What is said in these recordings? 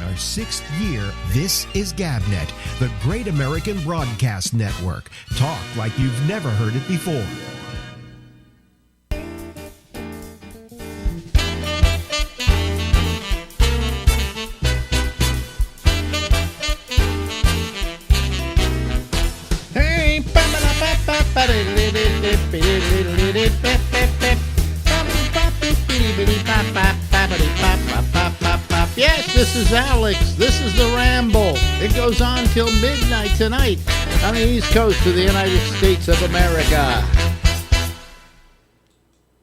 our 6th year, this is GabNet, the Great American Broadcast Network. Talk like you've never heard it before. Yes, this is Alex. This is the Ramble. It goes on till midnight tonight on the East Coast of the United States of America.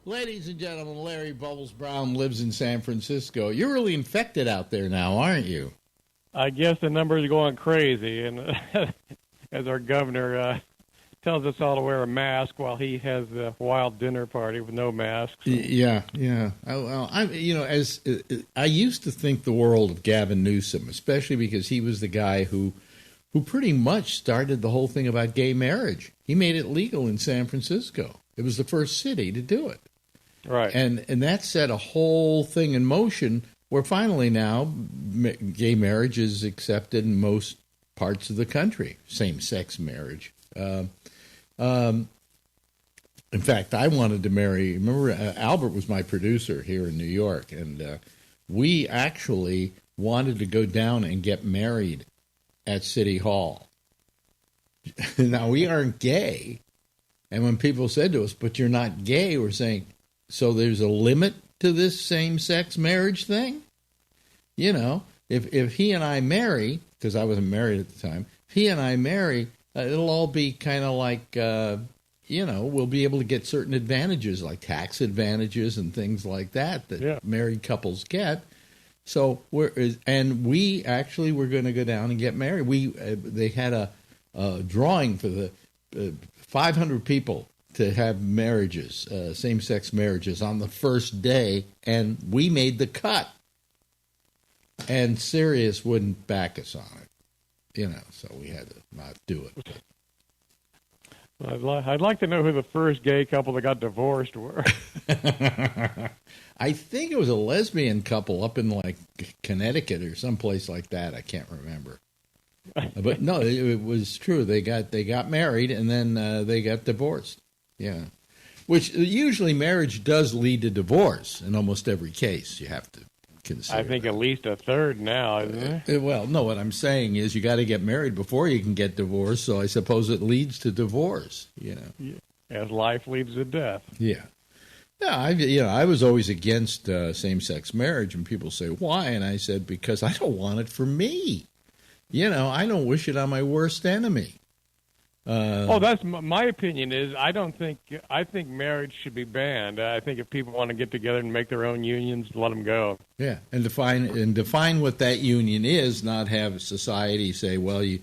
Ladies and gentlemen, Larry Bubbles Brown lives in San Francisco. You're really infected out there now, aren't you? I guess the numbers are going crazy, and as our governor tells us all to wear a mask while he has a wild dinner party with no masks. Yeah. I used to think the world of Gavin Newsom, especially because he was the guy who pretty much started the whole thing about gay marriage. He made it legal in San Francisco. It was the first city to do it. Right. And that set a whole thing in motion where finally now gay marriage is accepted in most parts of the country, same-sex marriage. In fact, I wanted to marry, remember, Albert was my producer here in New York, and we actually wanted to go down and get married at City Hall. Now, we aren't gay, and when people said to us, but you're not gay, we're saying, so there's a limit to this same-sex marriage thing? You know, if he and I marry, because I wasn't married at the time, if he and I marry, it'll all be kind of like, we'll be able to get certain advantages, like tax advantages and things like that married couples get. So we actually were going to go down and get married. They had a drawing for the 500 people to have marriages, same-sex marriages, on the first day, and we made the cut. And Sirius wouldn't back us on it. So we had to not do it. I'd like to know who the first gay couple that got divorced were. I think it was a lesbian couple up in like Connecticut or someplace like that. I can't remember. But no, it was true. They got married and then they got divorced. Yeah, which usually marriage does lead to divorce in almost every case. You have to consider. I think at least a third now, isn't it? Well, no, what I'm saying is you got to get married before you can get divorced, so I suppose it leads to divorce, Yeah. As life leads to death. Yeah. Yeah, I was always against same-sex marriage, and people say, why? And I said, because I don't want it for me. I don't wish it on my worst enemy. That's my opinion. I think marriage should be banned. I think if people want to get together and make their own unions, let them go. Yeah, and define what that union is. Not have society say, well, you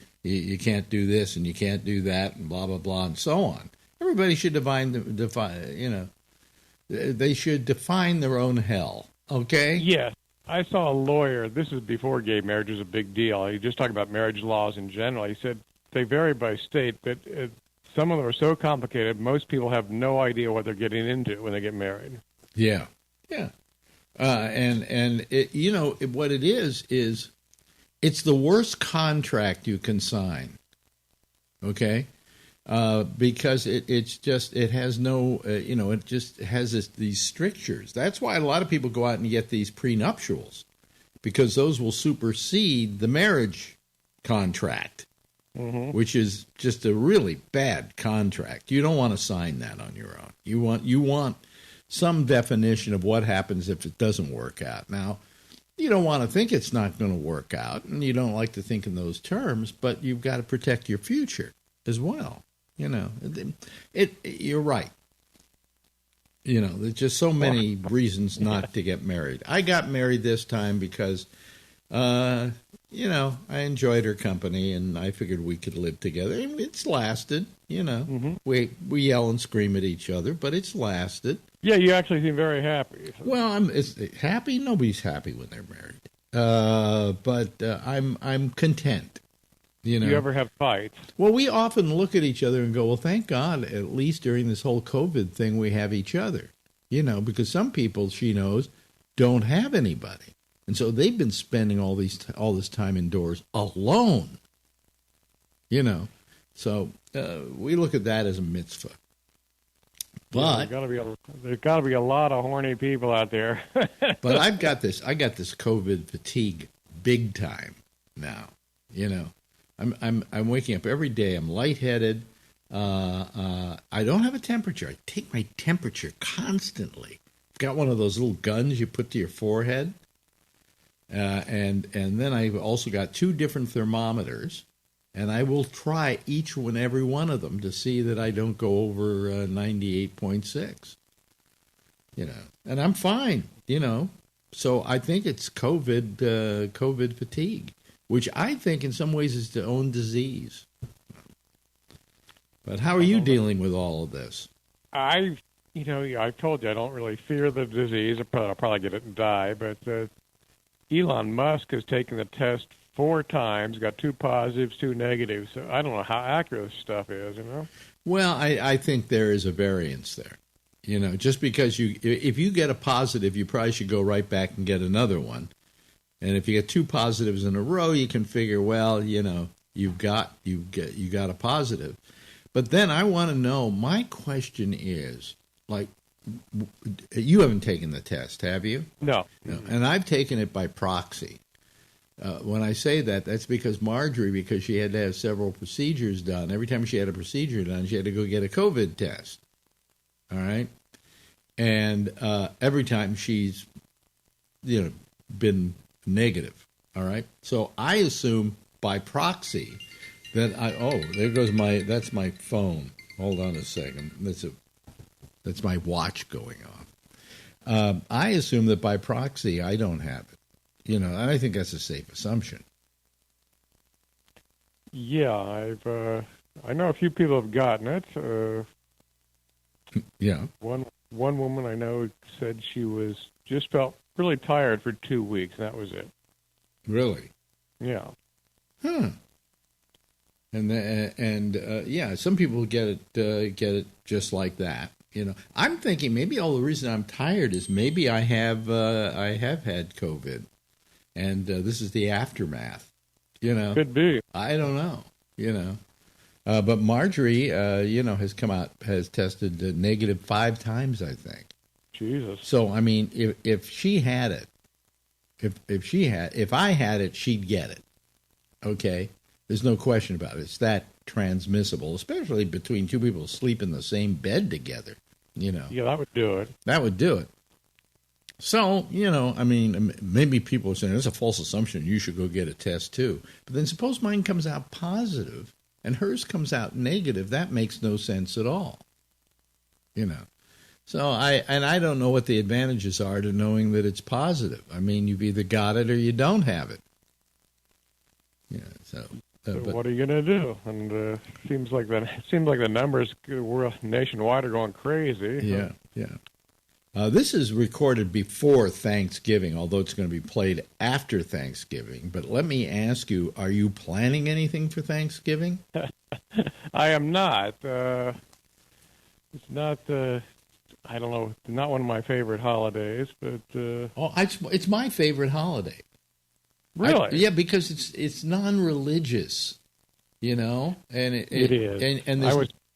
can't do this and you can't do that and blah blah blah and so on. Everybody should define. They should define their own hell. Okay. Yes. I saw a lawyer. This is before gay marriage was a big deal. He just talked about marriage laws in general. He said they vary by state, but some of them are so complicated, most people have no idea what they're getting into when they get married. Yeah. And it, what it is it's the worst contract you can sign, okay? Because it has no, it just has these strictures. That's why a lot of people go out and get these prenuptials, because those will supersede the marriage contract. Mm-hmm. Which is just a really bad contract. You don't want to sign that on your own. You want some definition of what happens if it doesn't work out. Now, you don't want to think it's not going to work out, and you don't like to think in those terms, but you've got to protect your future as well. You're right. There's just so many reasons not to get married. I got married this time because I enjoyed her company, and I figured we could live together. It's lasted, Mm-hmm. We yell and scream at each other, but it's lasted. Yeah, you actually seem very happy. Well, happy. Nobody's happy when they're married, but I'm content. Do you ever have fights? Well, we often look at each other and go, well, thank God, at least during this whole COVID thing, we have each other. Because some people, she knows, don't have anybody. And so they've been spending all this time indoors alone. So we look at that as a mitzvah. But there's got to be a lot of horny people out there. But I got this COVID fatigue big time now. I'm waking up every day. I'm lightheaded. I don't have a temperature. I take my temperature constantly. I've got one of those little guns you put to your forehead. And then I've also got 2 different thermometers, and I will try every one of them to see that I don't go over 98.6. And I'm fine. So I think it's COVID fatigue, which I think in some ways is its own disease. But how are you dealing with all of this? I've told you I don't really fear the disease. I'll probably get it and die, but Elon Musk has taken the test 4 times, got 2 positives, 2 negatives. So I don't know how accurate this stuff is, Well, I think there is a variance there. Just because if you get a positive, you probably should go right back and get another one. And if you get 2 positives in a row, you can figure, well, you got a positive. But then I want to know, my question is, like, you haven't taken the test, have you? No. And I've taken it by proxy. When I say that, that's because Marjorie, because she had to have several procedures done. Every time she had a procedure done, she had to go get a COVID test. All right? And every time she's, been negative. All right? So I assume by proxy that there goes that's my phone. Hold on a second. That's my watch going off. I assume that by proxy I don't have it. And I think that's a safe assumption. Yeah, I know a few people have gotten it. Yeah. One woman I know said she just felt really tired for 2 weeks, and that was it. Really? Yeah. Huh. And yeah, some people get it just like that. I'm thinking maybe all the reason I'm tired is maybe I have had COVID, and this is the aftermath. Could be. I don't know. But Marjorie, has tested negative 5 times, I think. Jesus. So I mean, if she had it, if I had it, she'd get it. Okay. There's no question about it. It's that transmissible, especially between 2 people who sleep in the same bed together. Yeah, that would do it. That would do it. So, I mean, maybe people are saying it's a false assumption. You should go get a test too. But then suppose mine comes out positive and hers comes out negative. That makes no sense at all. So I don't know what the advantages are to knowing that it's positive. I mean, you've either got it or you don't have it. So what are you going to do? And seems like the numbers nationwide are going crazy. Yeah, yeah. This is recorded before Thanksgiving, although it's going to be played after Thanksgiving. But let me ask you, are you planning anything for Thanksgiving? I am not. It's not, I don't know, not one of my favorite holidays, but... it's my favorite holiday. Really? Yeah, because it's non-religious, and it is. And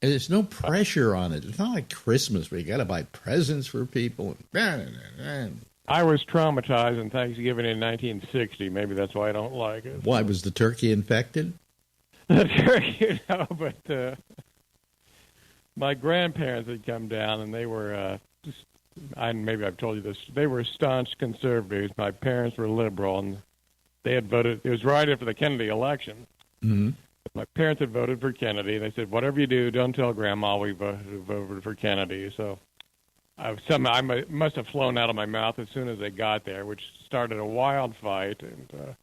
there's no pressure on it. It's not like Christmas where you got to buy presents for people. I was traumatized in Thanksgiving in 1960. Maybe that's why I don't like it. Why, was the turkey infected? The turkey, but my grandparents had come down, and they were maybe I've told you this. They were staunch conservatives. My parents were liberal, and they had voted. It was right after the Kennedy election. Mm-hmm. My parents had voted for Kennedy. They said, "Whatever you do, don't tell Grandma we voted for Kennedy." So I must have flown out of my mouth as soon as they got there, which started a wild fight. And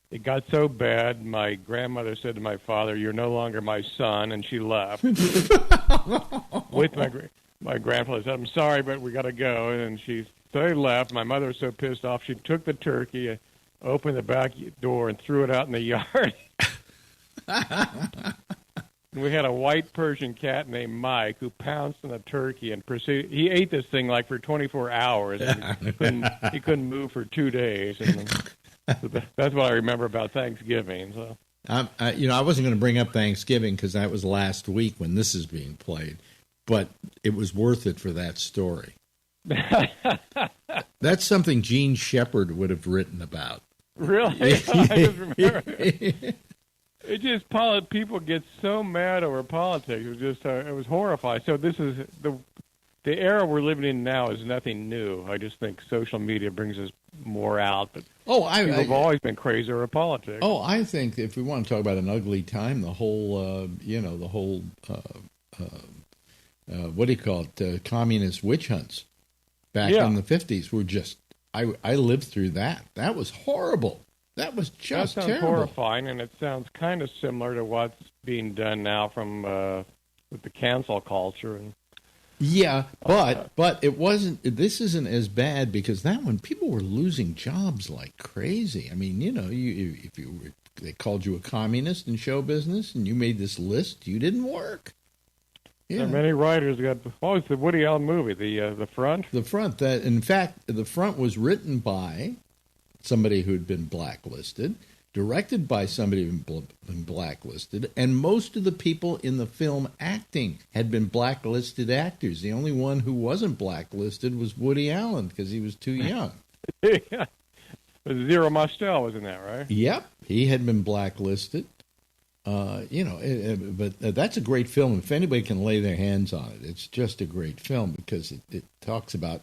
it got so bad, my grandmother said to my father, "You're no longer my son," and she left. With my grandfather said, "I'm sorry, but we got to go." And so they left. My mother was so pissed off, she took the turkey, opened the back door, and threw it out in the yard. We had a white Persian cat named Mike who pounced on a turkey and proceeded. He ate this thing like for 24 hours. And he couldn't move for 2 days. And that's what I remember about Thanksgiving. So. I wasn't going to bring up Thanksgiving because that was last week when this is being played, but it was worth it for that story. That's something Gene Shepard would have written about. Really? I just remember. It just people get so mad over politics. It was horrifying. So this is the era we're living in now is nothing new. I just think social media brings us more out. But people have always been crazy over politics. Oh, I think if we want to talk about an ugly time, the whole what do you call it? Communist witch hunts back in the 50s were just. I lived through that. That was horrible. That was just that sounds terrible. Horrifying, and it sounds kind of similar to what's being done now with the cancel culture. And yeah, but it wasn't. This isn't as bad because that one people were losing jobs like crazy. I mean, they called you a communist in show business, and you made this list, you didn't work. Yeah. There are many writers got. Oh, it's the Woody Allen movie, The Front. The Front. That in fact, The Front was written by somebody who had been blacklisted, directed by somebody who had been blacklisted, and most of the people in the film acting had been blacklisted actors. The only one who wasn't blacklisted was Woody Allen because he was too young. Yeah. Zero Mostel was in that, right? Yep, he had been blacklisted. But that's a great film. If anybody can lay their hands on it, it's just a great film because it talks about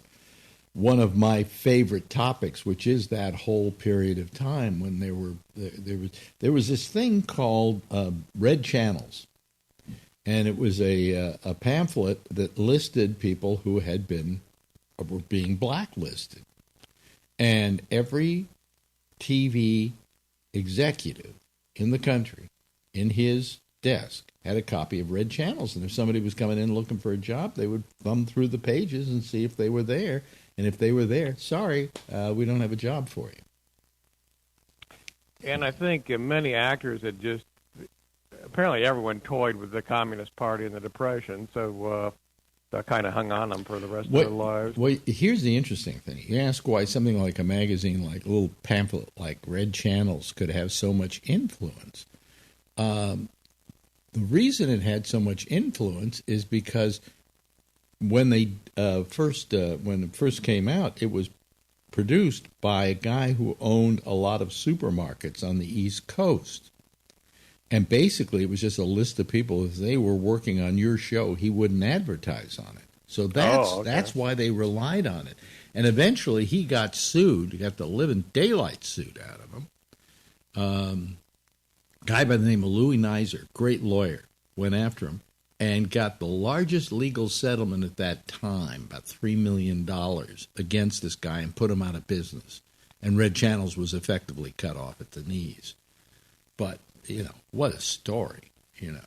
one of my favorite topics, which is that whole period of time when there was this thing called Red Channels, and it was a pamphlet that listed people who were being blacklisted, and every TV executive in the country in his desk had a copy of Red Channels, and if somebody was coming in looking for a job, they would thumb through the pages and see if they were there. And if they were there, sorry, we don't have a job for you. And I think many actors had apparently everyone toyed with the Communist Party in the Depression, so that kind of hung on them for the rest of their lives. Well, here's the interesting thing. You ask why something like a magazine, like a little pamphlet like Red Channels, could have so much influence. The reason it had so much influence is because when it first came out, it was produced by a guy who owned a lot of supermarkets on the East Coast. And basically, it was just a list of people. If they were working on your show, he wouldn't advertise on it. So that's why they relied on it. And eventually, he got sued. He got the living daylight suit out of him. Guy by the name of Louis Nizer, great lawyer, went after him and got the largest legal settlement at that time, about $3 million, against this guy and put him out of business. And Red Channels was effectively cut off at the knees. But, what a story, And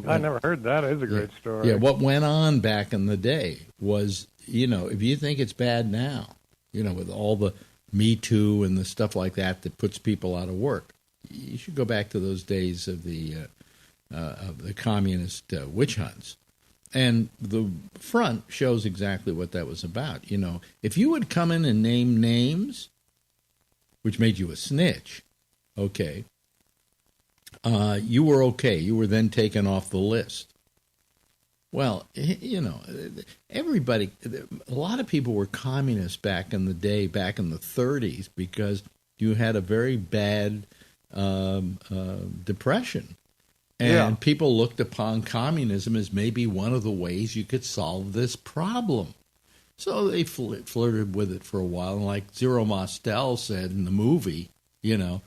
I never heard that. It is a great story. Yeah, what went on back in the day was, if you think it's bad now, with all the Me Too and the stuff like that puts people out of work, you should go back to those days of the communist witch hunts. And the Front shows exactly what that was about. If you would come in and name names, which made you a snitch, okay, you were okay. You were then taken off the list. Well, everybody, a lot of people were communists back in the day, back in the 30s, because you had a very bad depression. And people looked upon communism as maybe one of the ways you could solve this problem. So they flirted with it for a while. And like Zero Mostel said in the movie,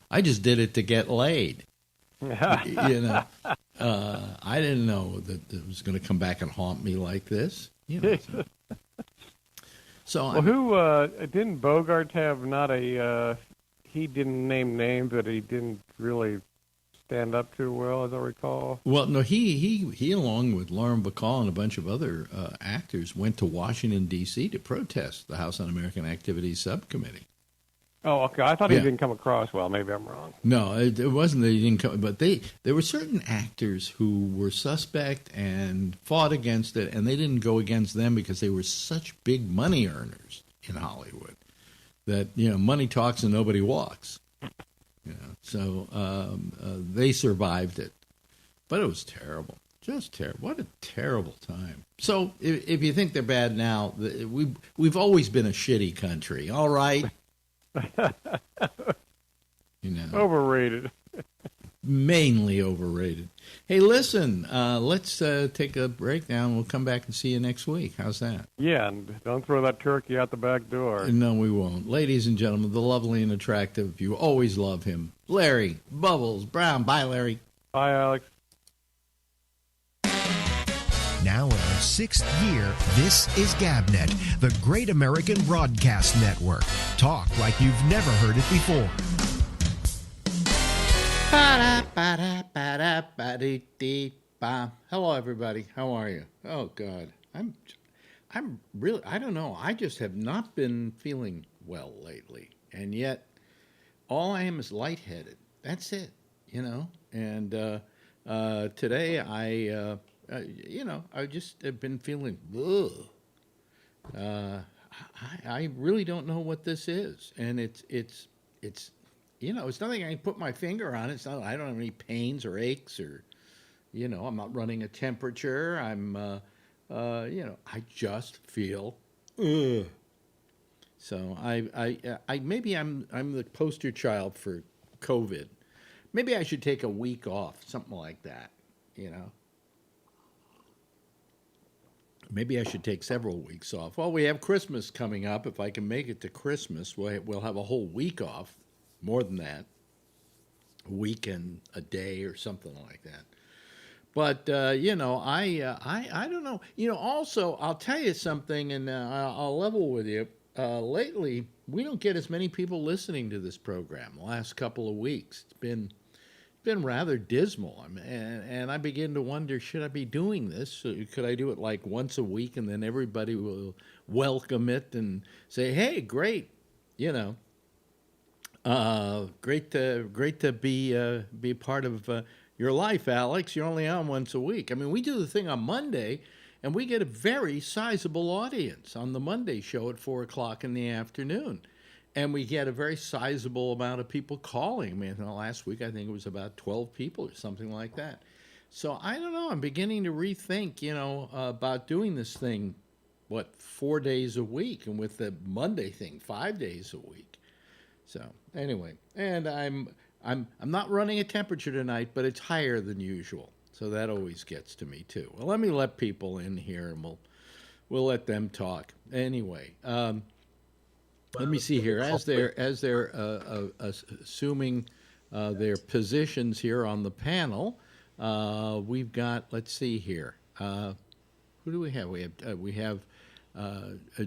I just did it to get laid. I didn't know that it was going to come back and haunt me like this. So who didn't Bogart have not a... he didn't name names, but he didn't really stand up too well, as I recall. Well, no, he along with Lauren Bacall and a bunch of other actors, went to Washington, D.C. to protest the House Un-American Activities Subcommittee. Oh, okay. I thought he Yeah. didn't come across well. Maybe I'm wrong. No, it wasn't that he didn't come, but there were certain actors who were suspect and fought against it, and they didn't go against them because they were such big money earners in Hollywood that, you know, money talks and nobody walks. You know, so they survived it, but it was terrible, just terrible. What a terrible time. So if you think they're bad now, we've always been a shitty country. All right. You know, Overrated. mainly overrated. Hey, listen, let's take a break now, and we'll come back and see you next week. How's that? Yeah, and don't throw that turkey out the back door. No, we won't. Ladies and gentlemen, the lovely and attractive, you always love him, Larry Bubbles Brown. Bye, Larry. Bye, Alex. Now in our 6th year, this is GabNet, the Great American Broadcast Network. Talk like you've never heard it before. Hello, everybody. How are you? Oh, God. I'm really, I don't know. I just have not been feeling well lately. And yet, all I am is lightheaded. That's it, you know? And today, I just have been feeling, I really don't know what this is. And it's you know, it's nothing I can put my finger on. It's not, I don't have any pains or aches or, you know, I'm not running a temperature. I'm, you know, I just feel, So I maybe I'm the poster child for COVID. Maybe I should take a week off, something like that, you know. Maybe I should take several weeks off. Well, we have Christmas coming up. If I can make it to Christmas, we'll have a whole week off. More than that, a week and a day or something like that. But you know, I don't know. You know, also I'll tell you something, and I'll level with you. Lately, we don't get as many people listening to this program. The last couple of weeks, it's been rather dismal. And I begin to wonder, should I be doing this? Could I do it like once a week, and then everybody will welcome it and say, "Hey, great," you know. Great to be part of your life, Alex. You're only on once a week. I mean, we do the thing on Monday, and we get a very sizable audience on the Monday show at 4:00 in the afternoon, and we get a very sizable amount of people calling. I mean, last week I think it was about 12 people or something like that. So I don't know. I'm beginning to rethink, you know, about doing this thing, 4 days a week, and with the Monday thing, 5 days a week. So anyway, and I'm not running a temperature tonight, but it's higher than usual, so that always gets to me too. Well, let people in here, and we'll let them talk. Anyway, let me see here as they're assuming their positions here on the panel. We've got, let's see here, who do we have? We have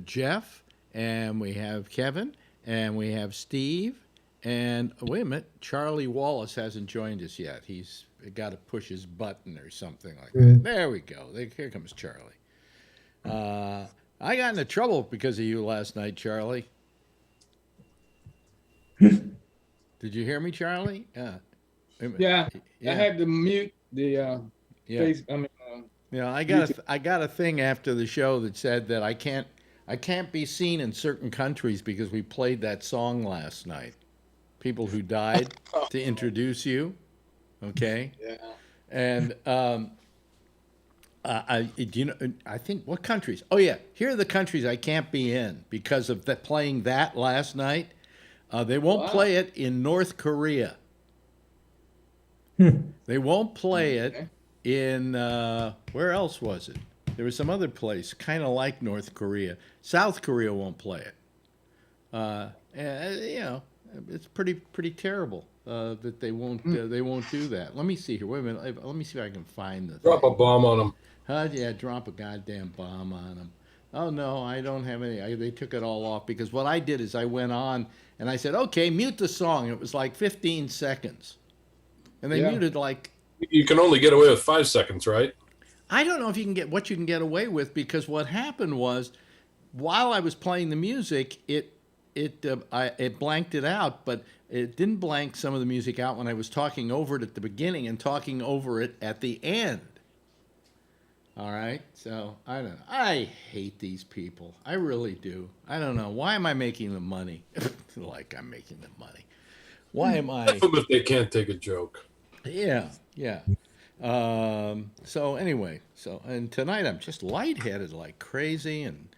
Jeff, and we have Kevin. And we have Steve, and wait a minute, Charlie Wallace hasn't joined us yet. He's got to push his button or something like that. There we go. Here comes Charlie. I got into trouble because of you last night, Charlie. Did you hear me, Charlie? Yeah. I had to mute the face. I mean, you know, I got a thing after the show that said that I can't be seen in certain countries because we played that song last night. People who died to introduce you. Okay. Yeah. And I think what countries? Oh yeah, here are the countries I can't be in because of playing that last night. They won't play it in North Korea. They won't play it in where else was it? There was some other place, kind of like North Korea. South Korea won't play it. And, you know, it's pretty terrible that they won't do that. Let me see here. Wait a minute. Let me see if I can find the Drop a bomb on them. Yeah, drop a goddamn bomb on them. Oh no, I don't have any. They took it all off because what I did is I went on and I said, "Okay, mute the song." And it was like 15 seconds, and they muted like. You can only get away with 5 seconds, right? I don't know if you can get what you can get away with because what happened was, while I was playing the music, it it blanked it out, but it didn't blank some of the music out when I was talking over it at the beginning and talking over it at the end. All right, so I don't know. I hate these people. I really do. I don't know. Why am I making them money? Like I'm making them money. Why am I? If they can't take a joke. Yeah. So anyway, and tonight I'm just lightheaded like crazy, and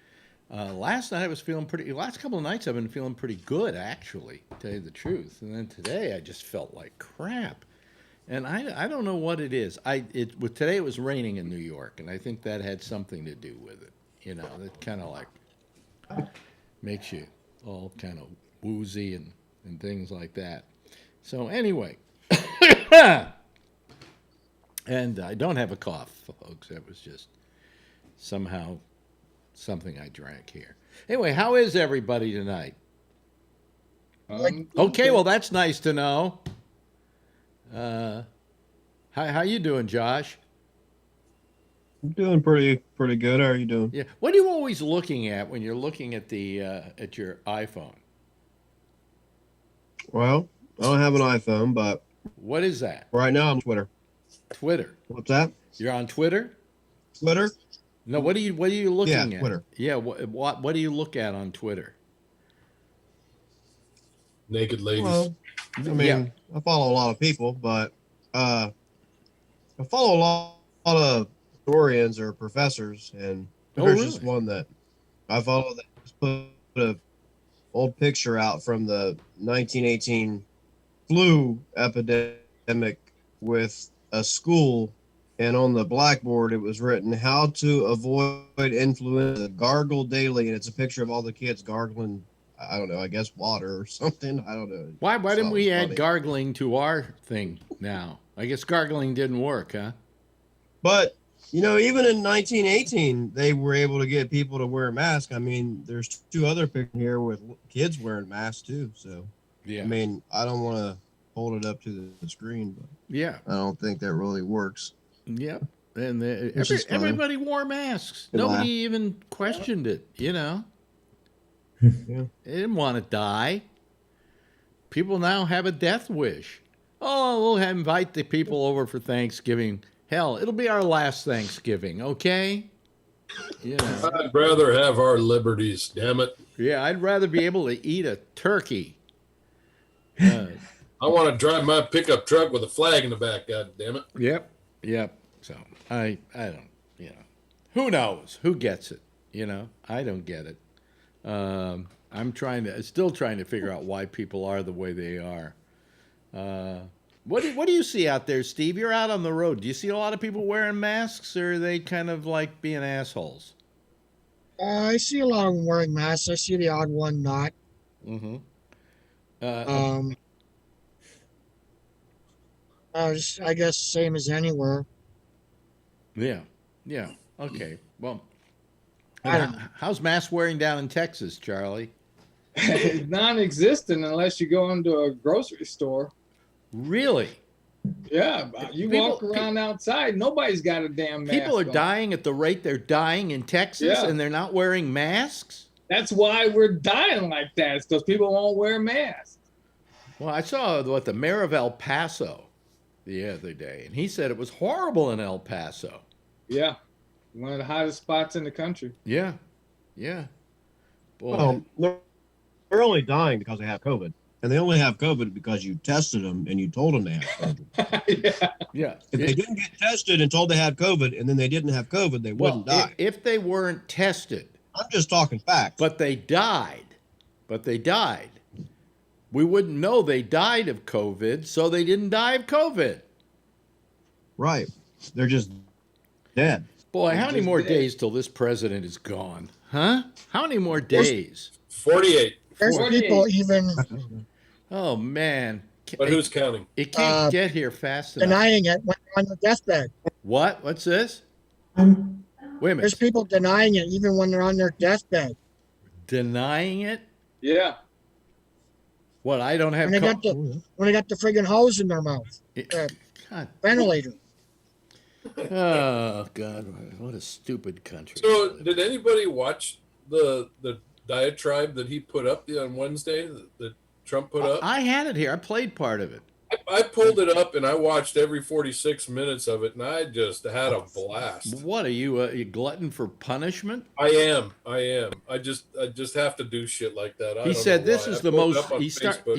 last night I was feeling pretty. Last couple of nights I've been feeling pretty good, actually, to tell you the truth. And then today I just felt like crap. And I don't know what it is. Today it was raining in New York, and I think that had something to do with it. You know, it kind of like makes you all kind of woozy and things like that. So anyway, and I don't have a cough, folks. That was just somehow something I drank here. Anyway, how is everybody tonight? Okay, well that's nice to know. How you doing, Josh? I'm doing pretty good. How are you doing? Yeah. What are you always looking at when you're looking at at your iPhone? Well, I don't have an iPhone, but what is that? Right now I'm on Twitter. Twitter. What's that? You're on Twitter? Twitter? No, what are you looking at? Yeah, Twitter. Yeah, what do you look at on Twitter? Naked ladies. Well, I mean, I follow a lot of people, but I follow a lot of historians or professors, and there's just one that I follow that just put a old picture out from the 1918 flu epidemic with a school, and on the blackboard it was written, "How to avoid influenza, gargle daily," and it's a picture of all the kids gargling, I don't know, I guess water or something. I don't know. Why didn't we add gargling to our thing now? I guess gargling didn't work, huh? But, you know, even in 1918, they were able to get people to wear masks. I mean, there's two other pictures here with kids wearing masks, too. So, yeah. I mean, I don't want to hold it up to the screen, but yeah, I don't think that really works. Yep. And everybody wore masks. Nobody even questioned it, you know. Yeah. They didn't want to die. People now have a death wish. Oh, we'll invite the people over for Thanksgiving. Hell, it'll be our last Thanksgiving, okay? You know. I'd rather have our liberties, damn it. Yeah, I'd rather be able to eat a turkey. I want to drive my pickup truck with a flag in the back, god damn it. Yep. So I don't, you know. Who knows? Who gets it? You know, I don't get it. I'm still trying to figure out why people are the way they are. What do you see out there, Steve? You're out on the road. Do you see a lot of people wearing masks, or are they kind of like being assholes? I see a lot of them wearing masks. I see the odd one not. Mm-hmm. I guess same as anywhere. Yeah. Okay. Well, I don't know. How's mask wearing down in Texas, Charlie? Non-existent unless you go into a grocery store. Really? Yeah, walk around outside, nobody's got a damn mask. People are dying at the rate they're dying in Texas, and they're not wearing masks? That's why we're dying like that. It's because people won't wear masks. Well, I saw the mayor of El Paso the other day, and he said it was horrible in El Paso. Yeah, one of the hottest spots in the country. Yeah. Boy. Well, they're only dying because they have COVID. And they only have COVID because you tested them and you told them they had COVID. Yeah. If they didn't get tested and told they had COVID and then they didn't have COVID, they wouldn't die. If they weren't tested. I'm just talking facts. But they died. We wouldn't know they died of COVID, so they didn't die of COVID. Right. They're just dead. Boy, how many more days till this president is gone? Huh? How many more days? 48. There's people even... Oh, man. But who's counting? It can't get here fast enough. Denying it when they're on their deathbed. What? What's this? Wait a minute. There's people denying it even when they're on their deathbed. Denying it? Yeah. What, I don't have... When they got the friggin' hose in their mouth. Ventilator. Oh, God. What a stupid country. So, did anybody watch the diatribe that he put up on Wednesday that Trump put up? I had it here. I played part of it. I pulled it up and I watched every 46 minutes of it, and I just had a blast. What are you, a glutton for punishment? I am. I just have to do shit like that. He said this is the most. He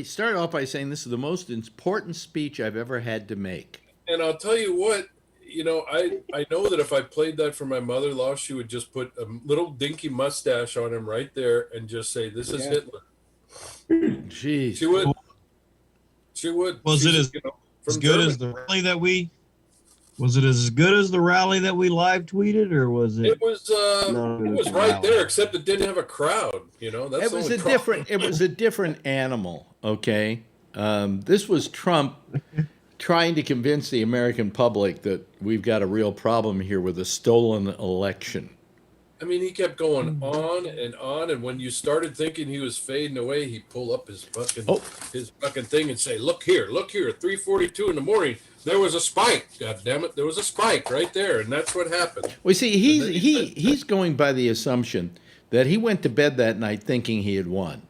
started off by saying this is the most important speech I've ever had to make. And I'll tell you what, I know that if I played that for my mother-in-law, she would just put a little dinky mustache on him right there and just say, "This is Hitler." Jeez, she would. She would. Was it as good as the rally that we? Was it as good as the rally that we live tweeted, or was it? It was. It was right there, except it didn't have a crowd. That's it was a different. It was a different animal. Okay, this was Trump trying to convince the American public that we've got a real problem here with a stolen election. I mean, he kept going on, and when you started thinking he was fading away, he'd pull up his fucking thing and say, "Look here, 3:42 in the morning, there was a spike. God damn it, there was a spike right there," and that's what happened. Well, see, he's going by the assumption that he went to bed that night thinking he had won.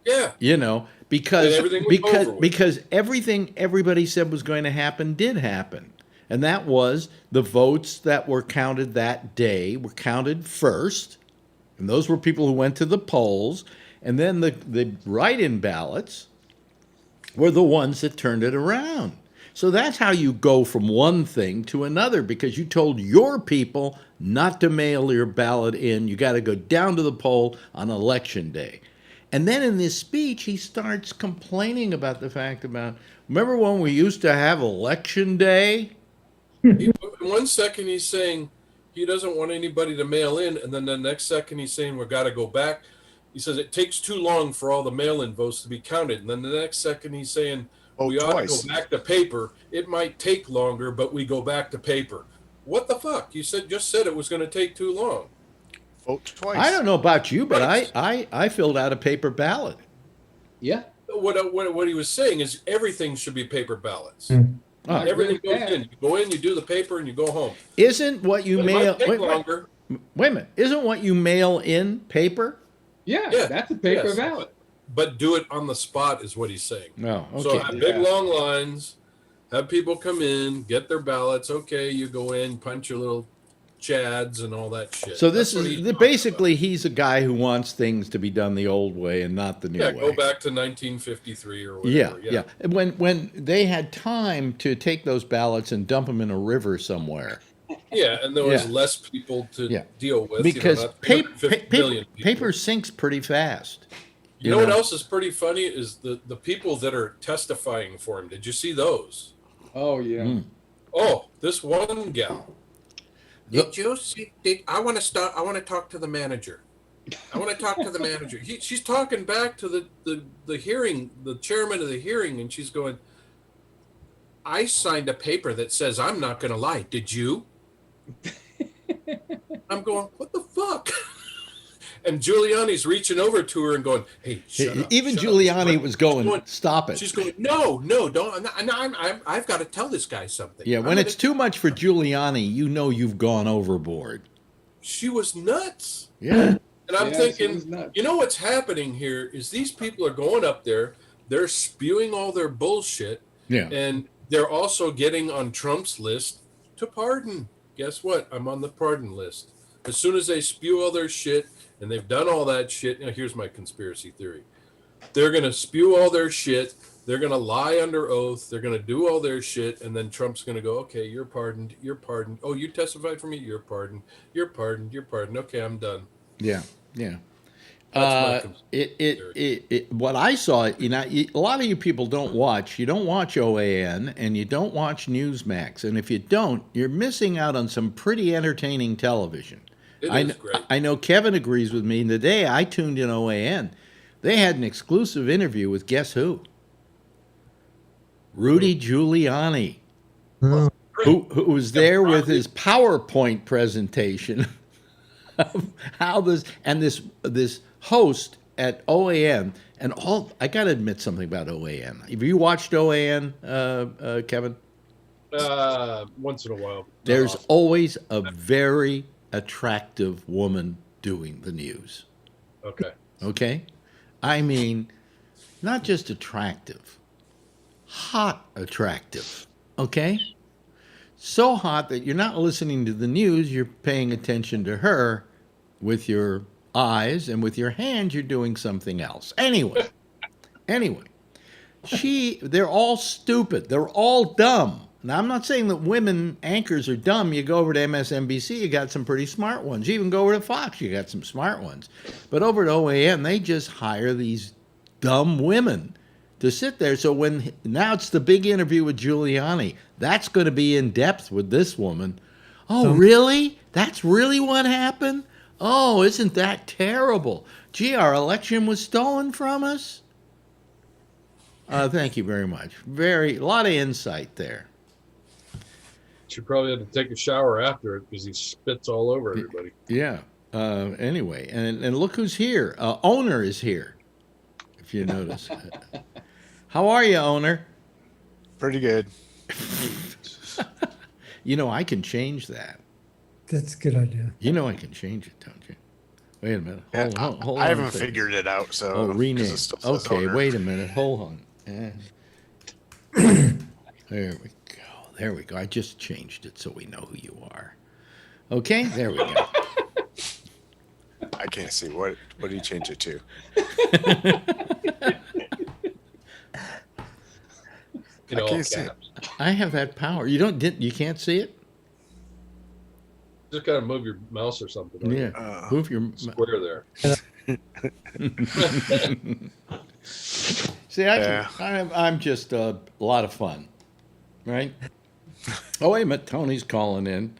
Yeah, because everything everybody said was going to happen did happen. And that was the votes that were counted that day were counted first. And those were people who went to the polls. And then the write-in ballots were the ones that turned it around. So that's how you go from one thing to another, because you told your people not to mail your ballot in. You got to go down to the poll on Election Day. And then in this speech, he starts complaining about the fact remember when we used to have Election Day? In 1 second he's saying he doesn't want anybody to mail in, and then the next second he's saying we've got to go back. He says it takes too long for all the mail-in votes to be counted, and then the next second he's saying we ought to go back to paper. It might take longer, but we go back to paper. What the fuck? You just said it was going to take too long. Vote twice. I don't know about you, but I filled out a paper ballot. Yeah. What he was saying is everything should be paper ballots. Everything goes in. You go in, you do the paper, and you go home. Isn't what you mail? Wait a minute. Isn't what you mail in paper? Yeah, that's a paper ballot. But do it on the spot is what he's saying. No, okay. So have big long lines, have people come in, get their ballots. Okay, you go in, punch your little chads and all that shit. So this is basically he's a guy who wants things to be done the old way and not the new way. Yeah, go back to 1953 or whatever. Yeah. When they had time to take those ballots and dump them in a river somewhere. Yeah, and there was less people to deal with. Because paper sinks pretty fast. You know what else is pretty funny is the people that are testifying for him. Did you see those? Oh, yeah. Oh, this one gal. Did you see? I want to talk to the manager. She's talking back to the hearing, the chairman of the hearing, and she's going, "I signed a paper that says I'm not going to lie. Did you?" I'm going, "What the fuck?" And Giuliani's reaching over to her and going, "Hey, shut up." Even Giuliani was going, "Stop it." She's going, "No, don't." I've got to tell this guy something. Yeah, when it's too much for Giuliani, you've gone overboard. She was nuts. Yeah. And I'm thinking, what's happening here is these people are going up there, they're spewing all their bullshit, and they're also getting on Trump's list to pardon. Guess what? I'm on the pardon list. As soon as they spew all their shit, and they've done all that shit. Now, here's my conspiracy theory. They're going to spew all their shit. They're going to lie under oath. They're going to do all their shit. And then Trump's going to go, "Okay, you're pardoned. You're pardoned. Oh, you testified for me? You're pardoned. You're pardoned. You're pardoned. Okay, I'm done." Yeah. What I saw, a lot of you people don't watch. You don't watch OAN, and you don't watch Newsmax. And if you don't, you're missing out on some pretty entertaining television. It is great. I know Kevin agrees with me. And today I tuned in OAN. They had an exclusive interview with guess who? Rudy Giuliani, who was there with his PowerPoint presentation of how this host at OAN and all. I got to admit something about OAN. Have you watched OAN, Kevin? Once in a while. There's always a very attractive woman doing the news. Okay. Okay? I mean, not just attractive, hot attractive. Okay? So hot that you're not listening to the news, you're paying attention to her with your eyes, and with your hands, you're doing something else. Anyway, they're all stupid. They're all dumb. Now, I'm not saying that women anchors are dumb. You go over to MSNBC, you got some pretty smart ones. You even go over to Fox, you got some smart ones. But over at OAN, they just hire these dumb women to sit there. So now it's the big interview with Giuliani. That's going to be in depth with this woman. Oh, really? That's really what happened? Oh, isn't that terrible? Gee, our election was stolen from us? Thank you very much. A lot of insight there. She probably had to take a shower after it because he spits all over everybody. Yeah. Anyway, and look who's here. Owner is here, if you notice. How are you, Owner? Pretty good. I can change that. That's a good idea. I can change it, don't you? Wait a minute. Hold on. I haven't figured it out. So. Oh, rename. Okay, wait a minute. Hold on. There we go. I just changed it so we know who you are. Okay, there we go. I can't see. What do you change it to? I can't see it. I have that power. You can't see it? Just gotta move your mouse or something. Right? Yeah, move your square there. See, I'm just a lot of fun, right? Oh, wait a minute. Tony's calling in.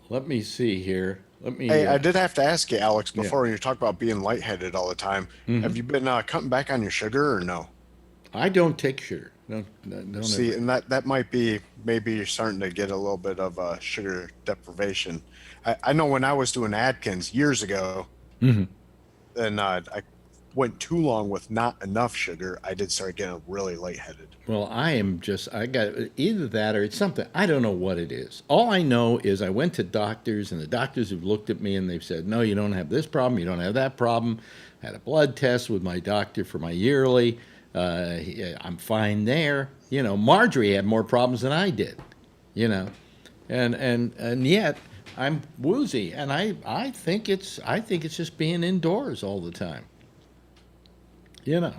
Let me see here. Hey, I did have to ask you, Alex, before you talk about being lightheaded all the time. Mm-hmm. Have you been cutting back on your sugar or no? I don't take sugar. Don't see, ever. And that might be, maybe you're starting to get a little bit of sugar deprivation. I know when I was doing Atkins years ago, mm-hmm. and I went too long with not enough sugar, I did start getting really lightheaded. Well, I got either that or it's something. I don't know what it is. All I know is I went to doctors, and the doctors have looked at me and they've said, no, you don't have this problem, you don't have that problem. I had a blood test with my doctor for my yearly. I'm fine there. Marjorie had more problems than I did, and yet I'm woozy, and I think it's just being indoors all the time. Well,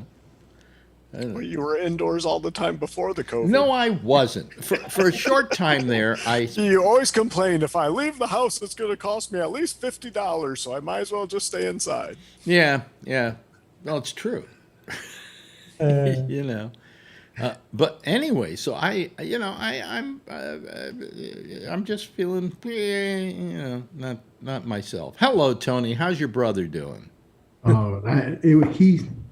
you were indoors all the time before the COVID. No, I wasn't. For a short time there, You always complained, if I leave the house, it's going to cost me at least $50, so I might as well just stay inside. Yeah. Well, it's true. But anyway, so I'm just feeling, not myself. Hello, Tony. How's your brother doing? Oh,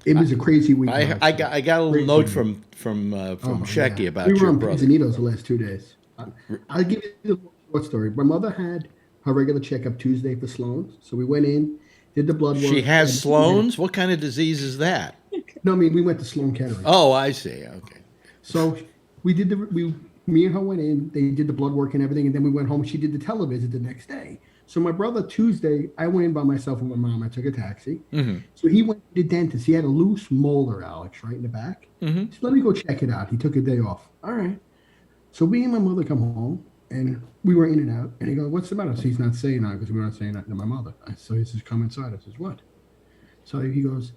it was a crazy week. I got a little note from Shecky about your brother. We were on brother. Pizzanitos the last 2 days. I'll give you the short story. My mother had her regular checkup Tuesday for Sloan's, so we went in, did the blood work. She has Sloan's? What kind of disease is that? No, we went to Sloan Kettering. Oh, I see. Okay. So me and her went in. They did the blood work and everything, and then we went home. She did the televisit the next day. So my brother, Tuesday, I went in by myself with my mom. I took a taxi. Mm-hmm. So he went to the dentist. He had a loose molar, Alex, right in the back. Mm-hmm. So let me go check it out. He took a day off. All right. So me and my mother come home, and we were in and out. And he goes, what's the matter? So he's not saying that because we're not saying that to my mother. So he says, come inside. I says, what? So he goes,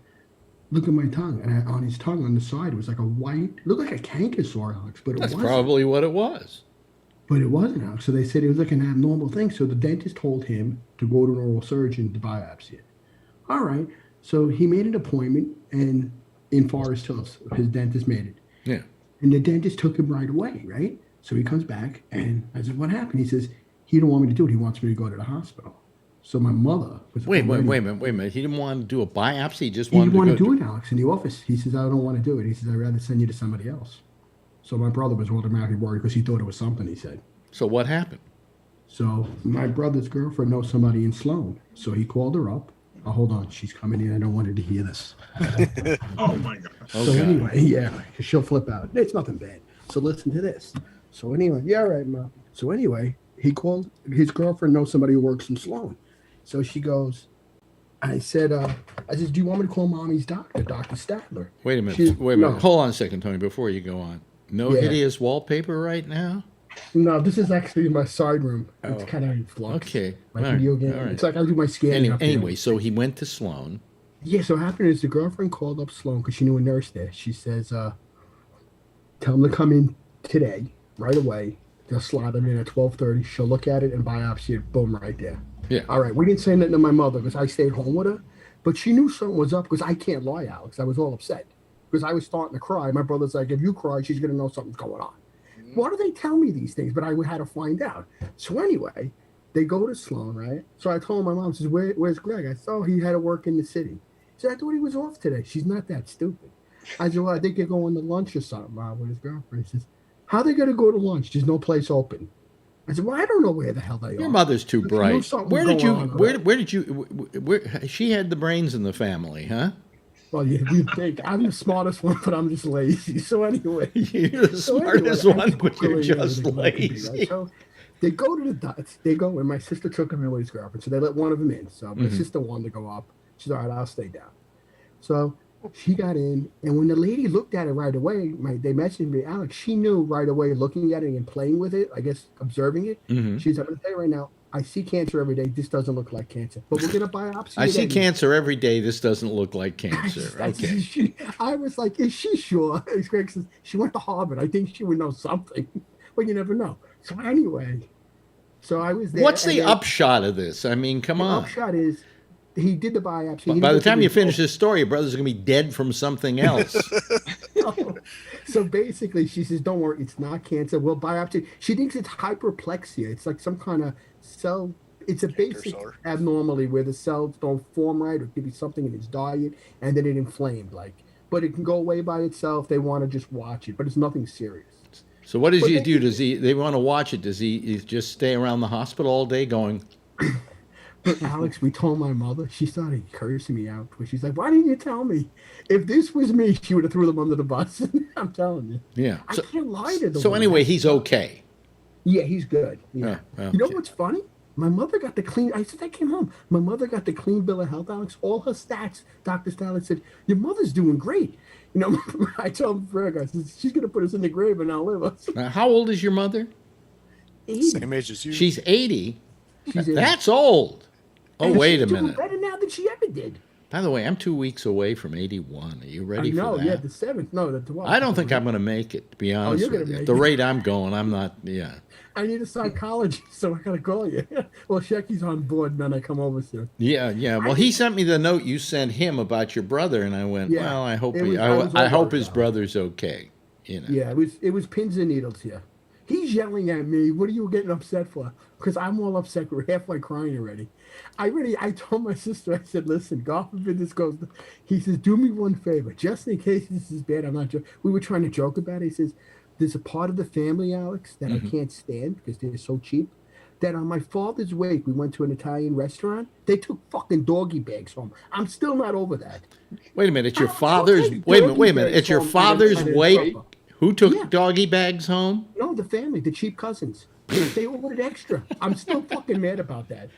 look at my tongue. And on his tongue on the side, it was like a white, looked like a canker sore, Alex, but it wasn't. That's probably what it was. But it wasn't, Alex. So they said it was like an abnormal thing. So the dentist told him to go to an oral surgeon to biopsy it. All right. So he made an appointment and in Forest Hills. His dentist made it. Yeah. And the dentist took him right away, right? So he comes back and I said, what happened? He says, he don't want me to do it. He wants me to go to the hospital. So my mother was Wait a minute. He didn't want to do a biopsy. He just wanted to He didn't want to do it, Alex, in the office. He says, I don't want to do it. He says, I'd rather send you to somebody else. So my brother was automatically worried because he thought it was something, he said. So what happened? So my brother's girlfriend knows somebody in Sloan. So he called her up. Oh, hold on. She's coming in. I don't want her to hear this. Oh, my God. So anyway, yeah, she'll flip out. It's nothing bad. So listen to this. So anyway, yeah, all right, Mom. So anyway, he called. His girlfriend knows somebody who works in Sloan. So she goes, I said, do you want me to call mommy's doctor, Dr. Statler? Wait a minute. Wait a minute. Hold on a second, Tony, before you go on. No hideous wallpaper right now? No, this is actually my side room. It's kind of in flux. Okay. My video game. Right. It's like I do my scanning. Anyway, so he went to Sloan. Yeah, so what happened is the girlfriend called up Sloan because she knew a nurse there. She says, tell him to come in today, right away. They'll slot him in at 12:30. She'll look at it and biopsy it. Boom, right there. Yeah. All right. We didn't say nothing to my mother because I stayed home with her. But she knew something was up because I can't lie, Alex. I was all upset because I was starting to cry. My brother's like, if you cry, she's going to know something's going on. Why do they tell me these things? But I had to find out. So anyway, they go to Sloan, right? So I told my mom, she says, where's Greg? I said, he had to work in the city. She said, I thought he was off today. She's not that stupid. I said, well, I think they're going to lunch or something with his girlfriend. He says, how are they going to go to lunch? There's no place open. I said, well, I don't know where the hell they are. Your mother's too bright. Where did you, she had the brains in the family, huh? Well, you think I'm the smartest one, but I'm just lazy. So anyway. You're the smartest one, but you're just lazy. Right? So they go to the dots. They go, and my sister took him in with his girlfriend. So they let one of them in. So my sister wanted to go up. She's all right, I'll stay down. So she got in, and when the lady looked at it right away, they mentioned me, Alex, she knew right away, looking at it and playing with it, I guess observing it. She's like, I'm going to tell you right now, I see cancer every day. This doesn't look like cancer. But we're going to biopsy I see cancer every day. This doesn't look like cancer. Okay. I was like, is she sure? Greg says, she went to Harvard. I think she would know something. But you never know. So anyway, so I was there. What's the upshot of this? I mean, come on. The upshot is, he did the biopsy. By the time you finish this story, your brother's going to be dead from something else. So basically, she says, don't worry, it's not cancer. We'll biopsy. She thinks it's hyperplexia. It's like some kind of cell. It's a basic abnormality where the cells don't form right, or could be something in his diet, and then it inflamed. But it can go away by itself. They want to just watch it, but it's nothing serious. So what does he do? They want to watch it? Does he just stay around the hospital all day going... But Alex, we told my mother, she started cursing me out. She's like, why didn't you tell me? If this was me, she would have threw them under the bus. I'm telling you. Yeah. I can't lie to them. So anyway, he's okay. Yeah, he's good. Yeah. Okay. You know what's funny? My mother got the clean. I came home. My mother got the clean bill of health, Alex. All her stats. Dr. Stalin said, your mother's doing great. I told Greg, I said, she's going to put us in the grave and outlive us. How old is your mother? 80. Same age as you. She's 80. That's old. Oh, wait a minute. She's doing better now than she ever did. By the way, I'm 2 weeks away from 81. Are you ready for that? Yeah, the 7th. No, the 12th. I don't think I'm going to make it, to be honest with you. At the rate I'm going, I'm not, I need a psychologist, so I got to call you. Well, Shecky's on board, and then I come over soon. Yeah. Well, he sent me the note you sent him about your brother, and I went, well, I hope I hope his brother's okay. Yeah, it was pins and needles here. He's yelling at me. What are you getting upset for? Because I'm all upset. We're halfway crying already. I told my sister, I said, listen, God forbid this goes. He says, do me one favor. Just in case this is bad, I'm not joking. We were trying to joke about it. He says, there's a part of the family, Alex, that I can't stand because they're so cheap. That on my father's wake, we went to an Italian restaurant. They took fucking doggy bags home. I'm still not over that. Wait a minute. It's your father's. Wait a minute. It's your father's wake. Who took doggy bags home? No, the family, the cheap cousins. They ordered extra. I'm still fucking mad about that.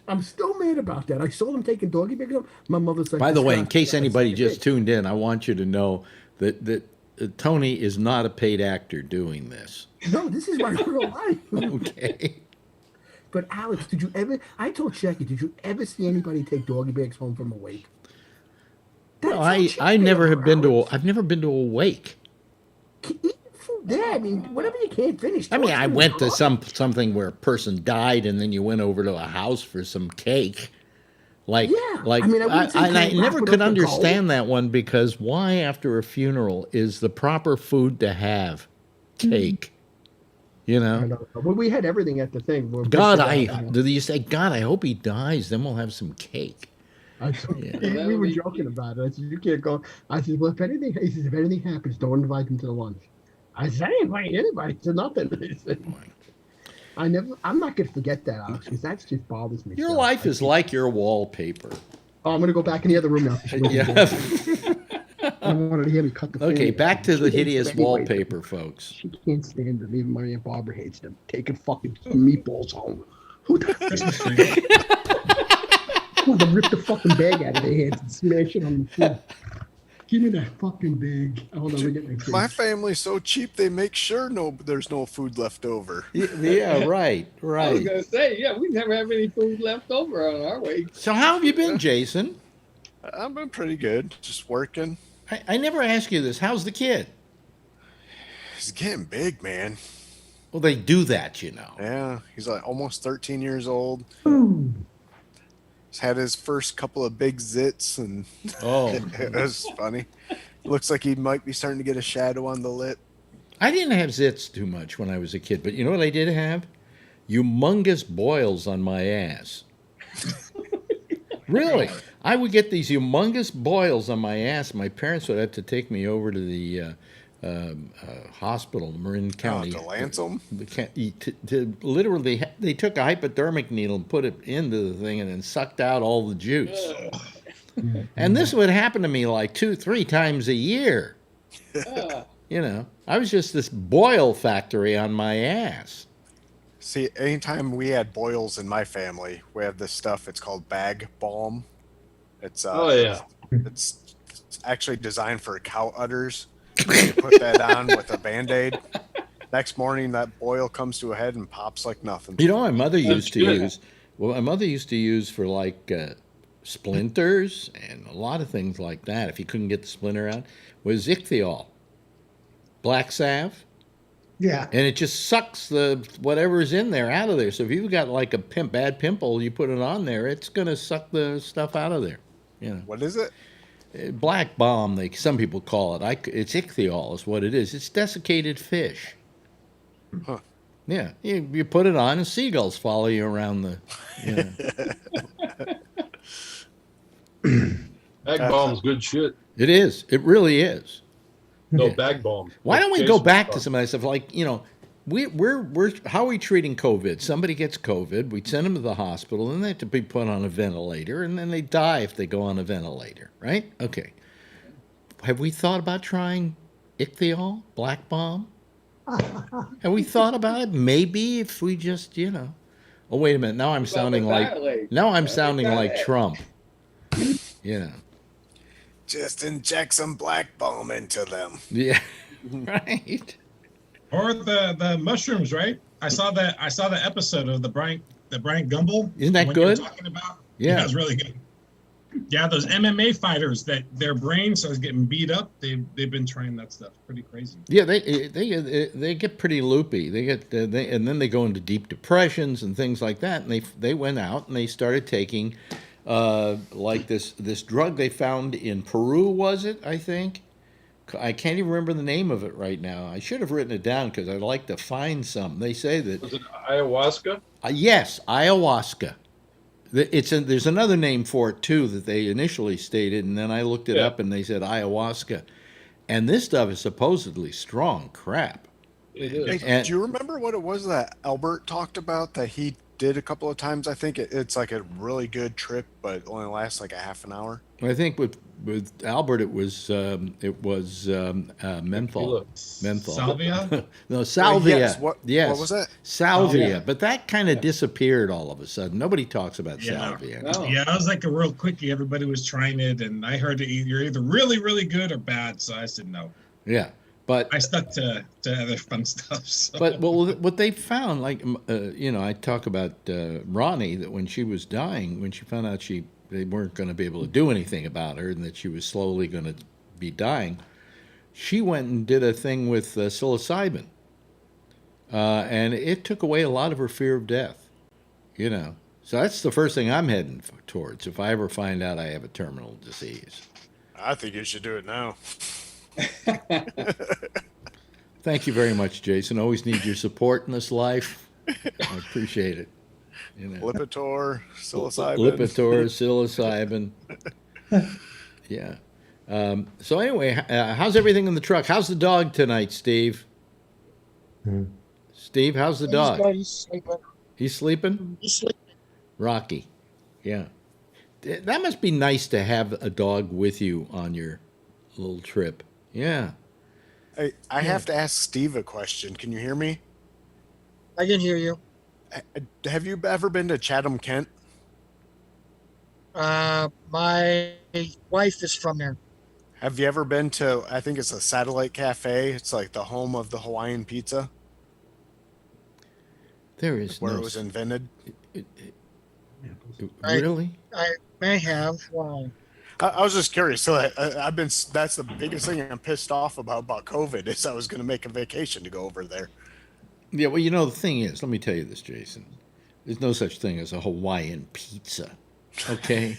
I saw them taking doggy bags home. My mother's like... By the way, in case anybody just tuned in, I want you to know that Tony is not a paid actor doing this. No, this is my real life. Okay. But Alex, did you ever... I told Shecky, did you ever see anybody take doggy bags home from a wake? No, I never have been to... I've never been to a wake. Yeah, I mean, whatever you can't finish. I mean, I went to something where a person died, and then you went over to a house for some cake. I never could understand that one, because why, after a funeral, is the proper food to have cake? I know. Well, we had everything at the thing. Do you say, God, I hope he dies, then we'll have some cake. We were joking about it. I said, you can't go. I said, well, if anything happens, don't invite them to the lunch. I said, I ain't inviting anybody to nothing. I'm not going to forget that, Alex, because that just bothers me. Your life is like your wallpaper. Oh, I'm going to go back in the other room now. I wanted to hear me cut the Okay, back to the hideous wallpaper, folks. She can't stand them. Even my Aunt Barbara hates them. Taking fucking meatballs home. Who does want to rip the fucking bag out of their hands and smash it on the floor. Give me that fucking bag. Hold on, we get my family's so cheap they make sure there's no food left over. Yeah, right. I was gonna say, yeah, we never have any food left over on our way. So how have you been, Jason? I've been pretty good, just working. I never asked you this. How's the kid? He's getting big, man. Well, they do that, you know. Yeah, he's like almost 13 years old. He's had his first couple of big zits, and it was funny. Looks like he might be starting to get a shadow on the lip. I didn't have zits too much when I was a kid, but you know what I did have? Humongous boils on my ass. Really? I would get these humongous boils on my ass. My parents would have to take me over to the hospital, Marin County. To lance them? Literally, they took a hypodermic needle and put it into the thing and then sucked out all the juice. And this would happen to me like 2-3 times a year. You know, I was just this boil factory on my ass. See, anytime we had boils in my family, we have this stuff. It's called bag balm. It's it's actually designed for cow udders. You put that on with a Band-Aid. Next morning, that boil comes to a head and pops like nothing. You know, my mother used to use. Well, my mother used to use for like splinters and a lot of things like that. If you couldn't get the splinter out, was ichthyol, black salve. Yeah. And it just sucks the whatever's in there out of there. So if you've got like a bad pimple, you put it on there, it's going to suck the stuff out of there. You know. What is it? Black balm, some people call it. It's ichthyol is what it is. It's desiccated fish. Huh. Yeah. You put it on and seagulls follow you around the... Bag bomb's good shit. It is. It really is. No, bag bomb. Why don't we go back to some of that stuff? Like, you know, we're how are we treating COVID? Somebody gets COVID, we send them to the hospital, and they have to be put on a ventilator, and then they die if they go on a ventilator, right? Okay. Have we thought about trying ichthyol, black bomb? Have we thought about it? Maybe if we just, you know. Oh, wait a minute. Now I'm sounding like Trump. You know. Just inject some black balm into them. Yeah, right. Or the mushrooms, right? I saw the episode of the Bryant Gumbel. Isn't that good? You were talking about? Yeah, it was really good. Yeah, those MMA fighters that their brain starts getting beat up. They've been trying that stuff. Pretty crazy. Yeah, they get pretty loopy. And then they go into deep depressions and things like that. And they went out and they started taking. Like this drug they found in Peru, was it? I think. I can't even remember the name of it right now. I should have written it down because I'd like to find some. They say that. Was it ayahuasca? Yes, ayahuasca. There's another name for it too that they initially stated, and then I looked it up and they said ayahuasca, and this stuff is supposedly strong crap. It is. Hey, do you remember what it was that Albert talked about that he did a couple of times? I think it's like a really good trip, but it only lasts like a half an hour. I think with Albert it was menthol. Salvia? No, salvia. Yes. What was that? Salvia, but that kind of disappeared all of a sudden. Nobody talks about salvia. No. Yeah, it was like a real quickie. Everybody was trying it, and I heard you're either really, really good or bad. So I said no. Yeah. But I stuck to other fun stuff. So. But what they found, like I talk about Ronnie, that when she was dying, when she found out they weren't going to be able to do anything about her, and that she was slowly going to be dying, she went and did a thing with psilocybin, and it took away a lot of her fear of death. You know, so that's the first thing I'm heading towards if I ever find out I have a terminal disease. I think you should do it now. Thank you very much, Jason. Always need your support in this life. I appreciate it. You know. Lipitor, psilocybin. Yeah. So anyway, how's everything in the truck? How's the dog tonight, Steve? Steve, how's the dog? He's sleeping. He's sleeping? He's sleeping. Rocky. Yeah. That must be nice to have a dog with you on your little trip. Yeah. Hey, I have to ask Steve a question. Can you hear me? I can hear you. Have you ever been to Chatham, Kent? My wife is from there. Have you ever been to, I think it's a Satellite Cafe. It's like the home of the Hawaiian pizza. There is where it was invented. Really? I may have. Wow. I was just curious. So I've been. That's the biggest thing I'm pissed off about COVID is I was going to make a vacation to go over there. Yeah. Well, you know, the thing is, let me tell you this, Jason. There's no such thing as a Hawaiian pizza. Okay.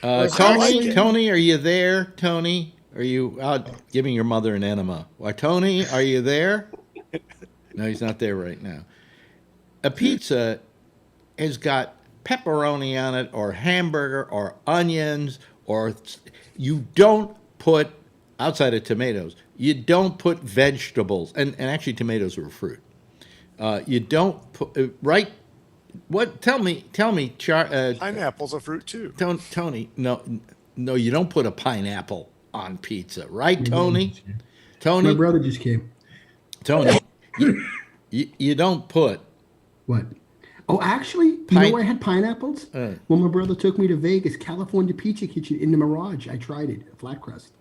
Tony, are you there? Tony, are you out giving your mother an enema? Why, Tony, are you there? No, he's not there right now. A pizza has got pepperoni on it, or hamburger, or onions, or you don't put, outside of tomatoes, you don't put vegetables, and actually tomatoes are a fruit. You don't put, right? What? Tell me, pineapple's a fruit too. Tony, no, you don't put a pineapple on pizza, right, Tony? Tony, my brother just came. Tony, you don't put what? Oh, actually, you know where I had pineapples? When my brother took me to Vegas, California Pizza Kitchen in the Mirage. I tried it, a flat crust.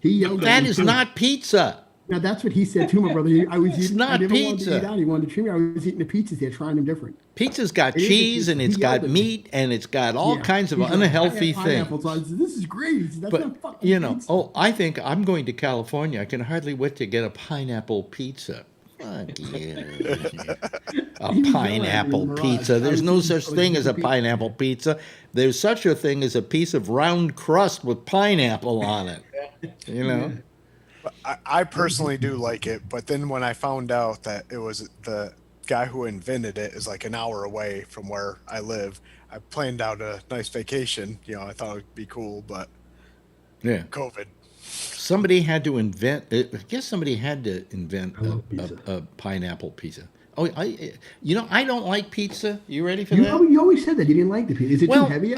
He yelled that is not pizza. Now that's what he said to my brother. I was eating. It's not I never pizza. wanted to eat out. He wanted to treat me. I was eating the pizzas there, trying them different. Pizza's got cheese and it's got meat and it's got all kinds of unhealthy things. So I said, this is great. That's not fucking pizza. I think I'm going to California. I can hardly wait to get a pineapple pizza. Fuck you. A pineapple pizza. There's no such thing as a pineapple pizza. There's such a thing as a piece of round crust with pineapple on it. You know? I personally do like it, but then when I found out that it was the guy who invented it is like an hour away from where I live, I planned out a nice vacation. You know, I thought it would be cool, but COVID. Somebody had to invent. I guess somebody had to invent a pineapple pizza. Oh, I don't like pizza. You ready for that? You always said that you didn't like the pizza. Is it too heavy?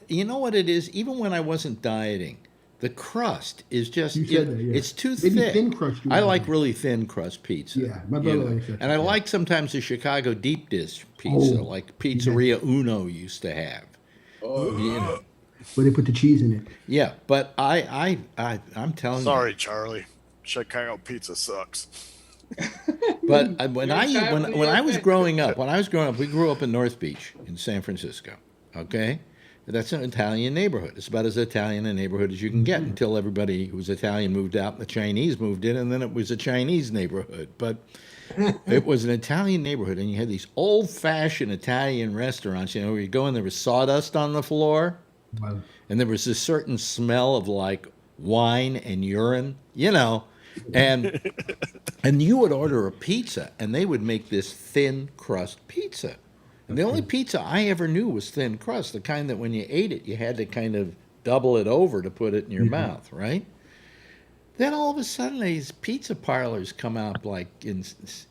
You know what it is. Even when I wasn't dieting, the crust is just it's too thick. Thin crust. I like really thin crust pizza. Yeah, my brother likes that. And I like sometimes the Chicago deep dish pizza, like Pizzeria Uno used to have. Oh, where they put the cheese in it. Yeah, but I'm telling you. Sorry, Charlie. Chicago pizza sucks. But when I was growing up, we grew up in North Beach in San Francisco. Okay. That's an Italian neighborhood. It's about as Italian a neighborhood as you can get until everybody who was Italian moved out and the Chinese moved in, and then it was a Chinese neighborhood. But it was an Italian neighborhood, and you had these old-fashioned Italian restaurants, where you go and there was sawdust on the floor, and there was this certain smell of like wine and urine, and you would order a pizza, and they would make this thin crust pizza. And the only pizza I ever knew was thin crust, the kind that when you ate it, you had to kind of double it over to put it in your mouth, right? Then all of a sudden, these pizza parlors come out, like in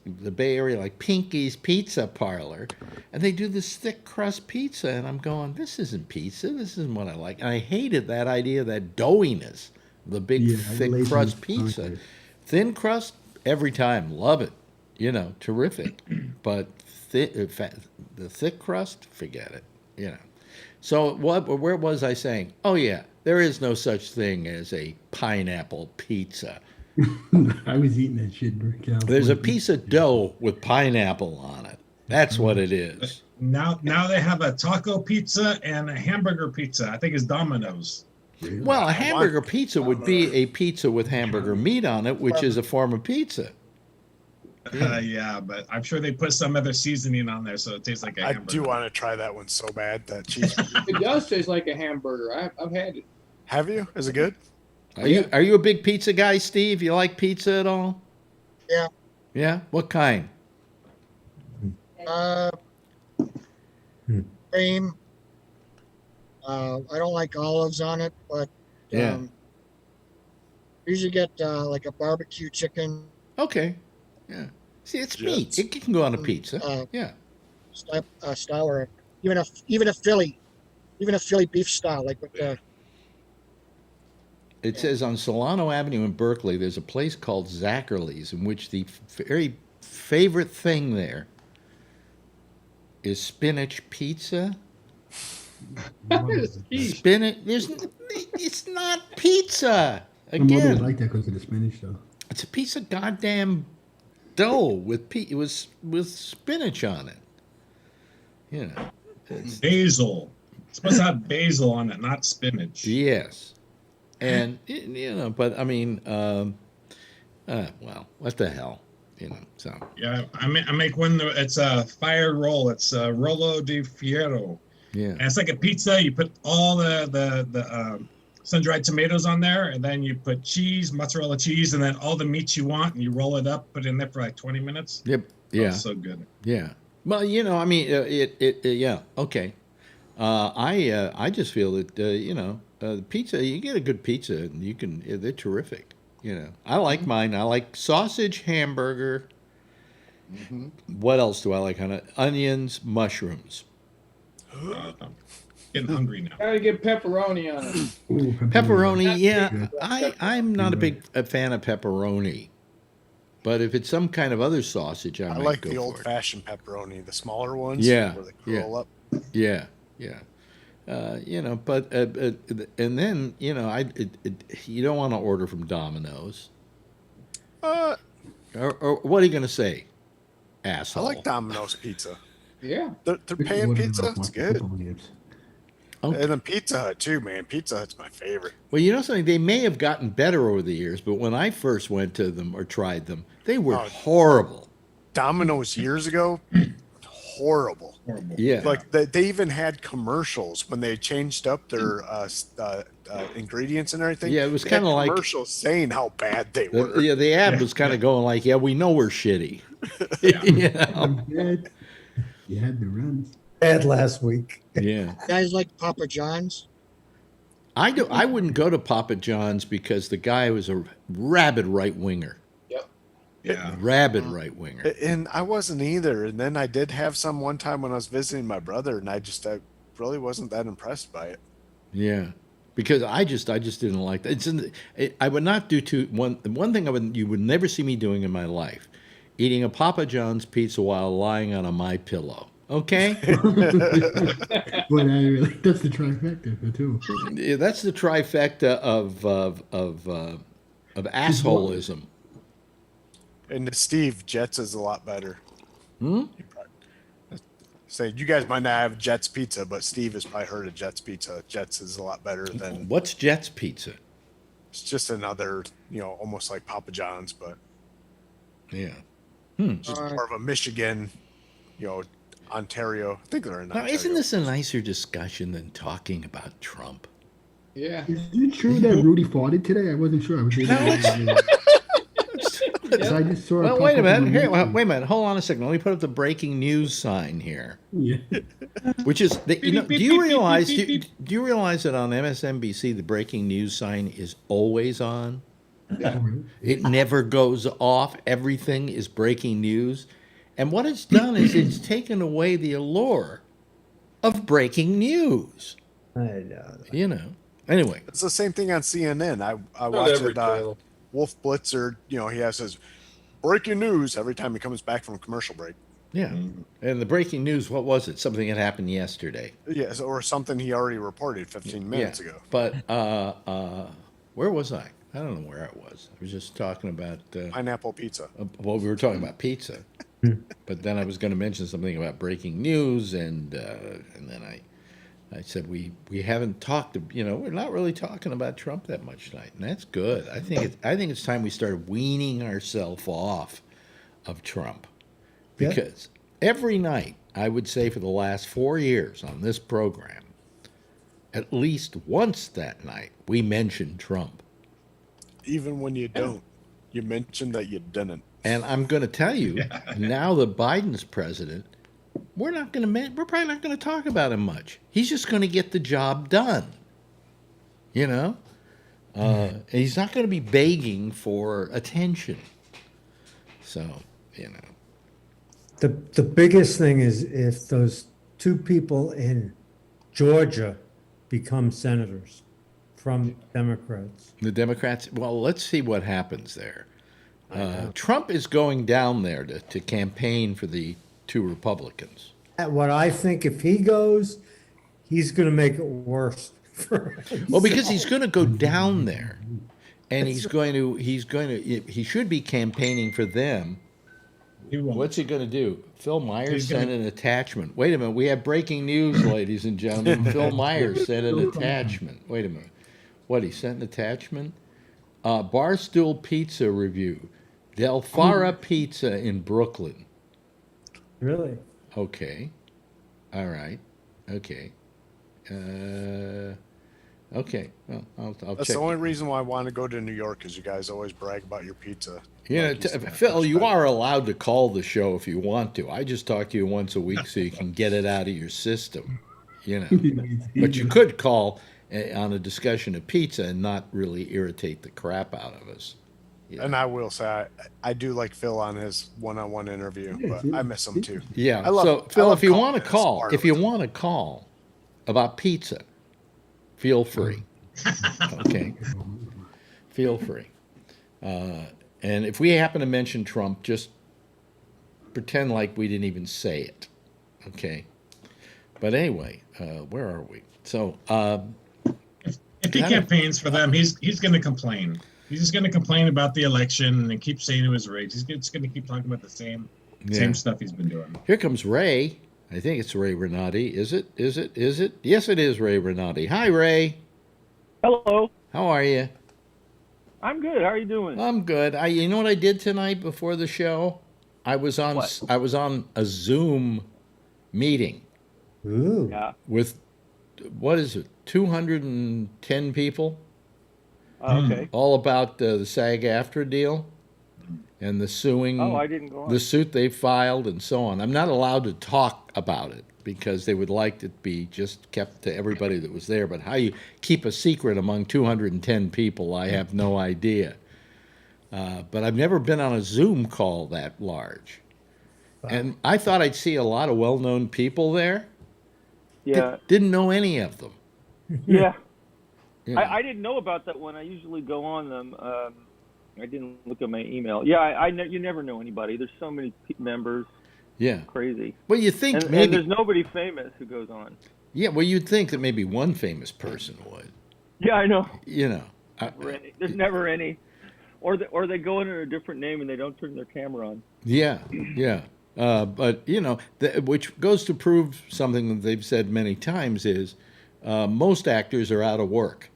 the Bay Area, like Pinky's Pizza Parlor, and they do this thick crust pizza, and I'm going, this isn't pizza, this isn't what I like. And I hated that idea, that doughiness, the big thick crust pizza. Thin crust, every time, love it, terrific. But the thick crust, forget it, So where was I saying? Oh, yeah, there is no such thing as a pineapple pizza. I was eating that shit. There's a piece of dough with pineapple on it. That's what it is. Now they have a taco pizza and a hamburger pizza. I think it's Domino's. Well, a hamburger pizza would be a pizza with hamburger meat on it, which is a form of pizza. Yeah, but I'm sure they put some other seasoning on there, so it tastes like a hamburger. I do want to try that one so bad, that cheese. It does taste like a hamburger. I've had it. Have you? Is it good? Are you a big pizza guy, Steve? You like pizza at all? Yeah. Yeah? What kind? Cream. I don't like olives on it, but usually get like a barbecue chicken. Okay. Yeah. See, it's meat. It can go on a pizza. Style, or even a Philly beef style, like with the. It says on Solano Avenue in Berkeley, there's a place called Zackerly's, in which the very favorite thing there is spinach pizza Spinach. It's not pizza. My mother would Again, like that because of the spinach, though. it's a piece of goddamn dough with with spinach on it. You know, basil. It's supposed to have basil on it, not spinach. Yes, and but I mean, well, what the hell, So yeah, I make one. It's a fire roll. It's a Rollo di Fiero. Yeah, and it's like a pizza. You put all the sun-dried tomatoes on there, and then you put cheese, mozzarella cheese, and then all the meats you want, and you roll it up, put it in there for like 20 minutes. Yep. Yeah. So good. Yeah. Well, I mean, yeah. Okay. I just feel that pizza. You get a good pizza, and they're terrific. I like mine. I like sausage, hamburger. Mm-hmm. What else do I like on it? Onions, mushrooms. Getting hungry now. Gotta get pepperoni on it. Ooh, pepperoni, yeah. I'm not a big fan of pepperoni. But if it's some kind of other sausage, I might like go the for old-fashioned pepperoni, the smaller ones. Yeah, where they curl up. Yeah. But and then you don't want to order from Domino's. Or what are you going to say, asshole? I like Domino's pizza. Yeah, they're pan pizza. It's good. Okay. And then Pizza Hut too, man. Pizza Hut's my favorite. Well, something, they may have gotten better over the years, but when I first went to them or tried them, they were horrible. Domino's years ago, horrible. Yeah. Like they even had commercials when they changed up their ingredients and everything. Yeah, it was kind of like commercials saying how bad they were. Yeah, the ad was kind of going like, "Yeah, we know we're shitty." You had the runs. Bad last week. Yeah. Guys like Papa John's? I wouldn't go to Papa John's because the guy was a rabid right winger. Yep. Yeah. Rabid right winger. And I wasn't either. And then I did have some one time when I was visiting my brother, and I really wasn't that impressed by it. Yeah. Because I just didn't like that. I would not do one thing you would never see me doing in my life, eating a Papa John's pizza while lying on a MyPillow. Okay. But that's the trifecta too. Yeah, that's the trifecta of assholism. And to Steve, Jets is a lot better. Say you guys might not have Jets Pizza, but Steve has probably heard of Jets Pizza. Jets is a lot better than. What's Jets Pizza? It's just another, almost like Papa John's, but yeah, just more of a Michigan, Ontario. I think they're in Ontario. Now, isn't this a nicer discussion than talking about Trump? Yeah. Is it true that Rudy farted today? I wasn't sure. I was I just saw. Well, wait a minute. Here, wait a minute. Hold on a second. Let me put up the breaking news sign here. Yeah. Which is, do you realize that on MSNBC the breaking news sign is always on? Yeah. It never goes off. Everything is breaking news. And what it's done is it's taken away the allure of breaking news. I know. Anyway. It's the same thing on CNN. I watch it. Wolf Blitzer, he has his breaking news every time he comes back from a commercial break. Yeah. And the breaking news, what was it? Something that happened yesterday. Yes, or something he already reported 15 minutes ago. But where was I? I don't know where I was. I was just talking about... pineapple pizza. Well, we were talking about pizza. But then I was going to mention something about breaking news, and then I said we haven't talked. We're not really talking about Trump that much tonight, and that's good. I think it's time we started weaning ourselves off of Trump, because every night, I would say for the last 4 years on this program, at least once that night we mentioned Trump. Even when you don't, you mentioned that you didn't. And I'm going to tell you, now that Biden's president, we're probably not going to talk about him much. He's just going to get the job done. He's not going to be begging for attention. So, The biggest thing is if those two people in Georgia become senators from Democrats. The Democrats, well, let's see what happens there. Trump is going down there to campaign for the two Republicans. What I think, if he goes, he's going to make it worse. Well, because he's going to go down there, and he should be campaigning for them. What's he going to do? Phil Myers sent an attachment. Wait a minute. We have breaking news, ladies and gentlemen. Phil Myers sent an attachment. Wait a minute. What, he sent an attachment? Barstool Pizza review. Del Fara Pizza in Brooklyn. Really? Okay. All right. Okay. Okay. Well, I'll That's check. the only reason why I want to go to New York is you guys always brag about your pizza. Yeah, Phil, you are allowed to call the show if you want to. I just talk to you once a week so you can get it out of your system. But you could call on a discussion of pizza and not really irritate the crap out of us. And I will say, I do like Phil on his one-on-one interview, but I miss him too. Yeah. So, Phil, if you want to call about pizza, feel free. Okay. Feel free. And if we happen to mention Trump, just pretend like we didn't even say it. Okay. But anyway, where are we? So, if he campaigns for them, he's going to complain. He's just going to complain about the election and keep saying it was rigged. He's just going to keep talking about the same stuff he's been doing. Here comes Ray. I think it's Ray Renati. Is it? Yes, it is Ray Renati. Hi, Ray. Hello. How are you? I'm good. How are you doing? I'm good. You know what I did tonight before the show? I was on a Zoom meeting. Ooh. Yeah. With, what is it, 210 people? Okay. All about the SAG-AFTRA deal and the suing. Oh, I didn't go on. The suit they filed and so on. I'm not allowed to talk about it because they would like it to be just kept to everybody that was there. But how you keep a secret among 210 people, I have no idea. But I've never been on a Zoom call that large. Wow. And I thought I'd see a lot of well-known people there. Yeah. Didn't know any of them. Yeah. Yeah. I didn't know about that one. I usually go on them. I didn't look at my email. Yeah, you never know anybody. There's so many members. Yeah. Crazy. Well, you think and maybe... And there's nobody famous who goes on. Yeah, well, you'd think that maybe one famous person would. Yeah, I know. There's never any. Or they go under a different name and they don't turn their camera on. Yeah, yeah. But, which goes to prove something that they've said many times is most actors are out of work.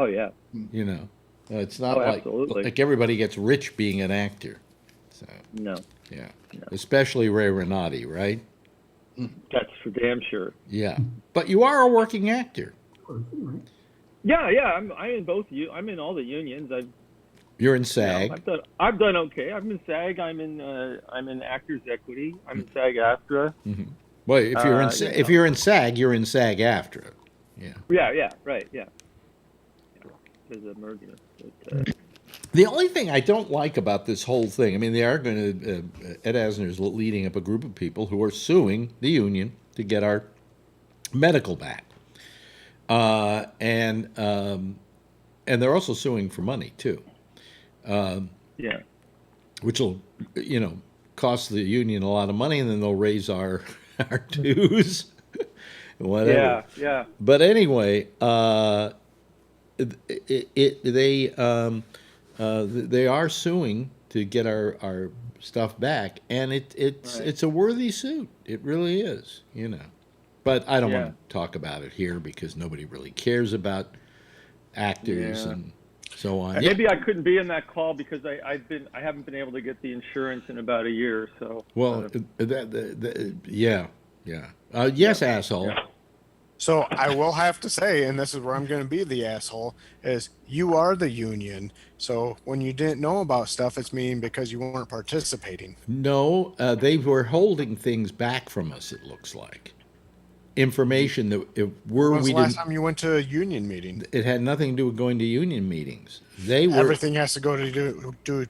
Oh, yeah. It's not like everybody gets rich being an actor. So no. Yeah. No. Especially Ray Renati, right? That's for damn sure. Yeah. But you are a working actor. Yeah. I'm in both. I'm in all the unions. You're in SAG. I've done okay. I'm in SAG. I'm in Actors Equity. I'm in SAG-AFTRA. Mm-hmm. Well, if you're in SAG, you're in SAG-AFTRA. Yeah. Yeah. Right. Yeah. There's a merger. The only thing I don't like about this whole thing, I mean, they are going to, Ed Asner's leading up a group of people who are suing the union to get our medical back. And they're also suing for money, too. Yeah. Which will, cost the union a lot of money, and then they'll raise our dues. Whatever. Yeah. But anyway, they are suing to get our stuff back, and it's a worthy suit. It really is, But I don't want to talk about it here because nobody really cares about actors and so on. Maybe I couldn't be in that call because I haven't been able to get the insurance in about a year. So yes, asshole. Yeah. So I will have to say, and this is where I'm going to be the asshole, is you are the union. So when you didn't know about stuff, it's meaning because you weren't participating. No, they were holding things back from us, it looks like. Information that When was the last time you went to a union meeting? It had nothing to do with going to union meetings. Everything has to go to do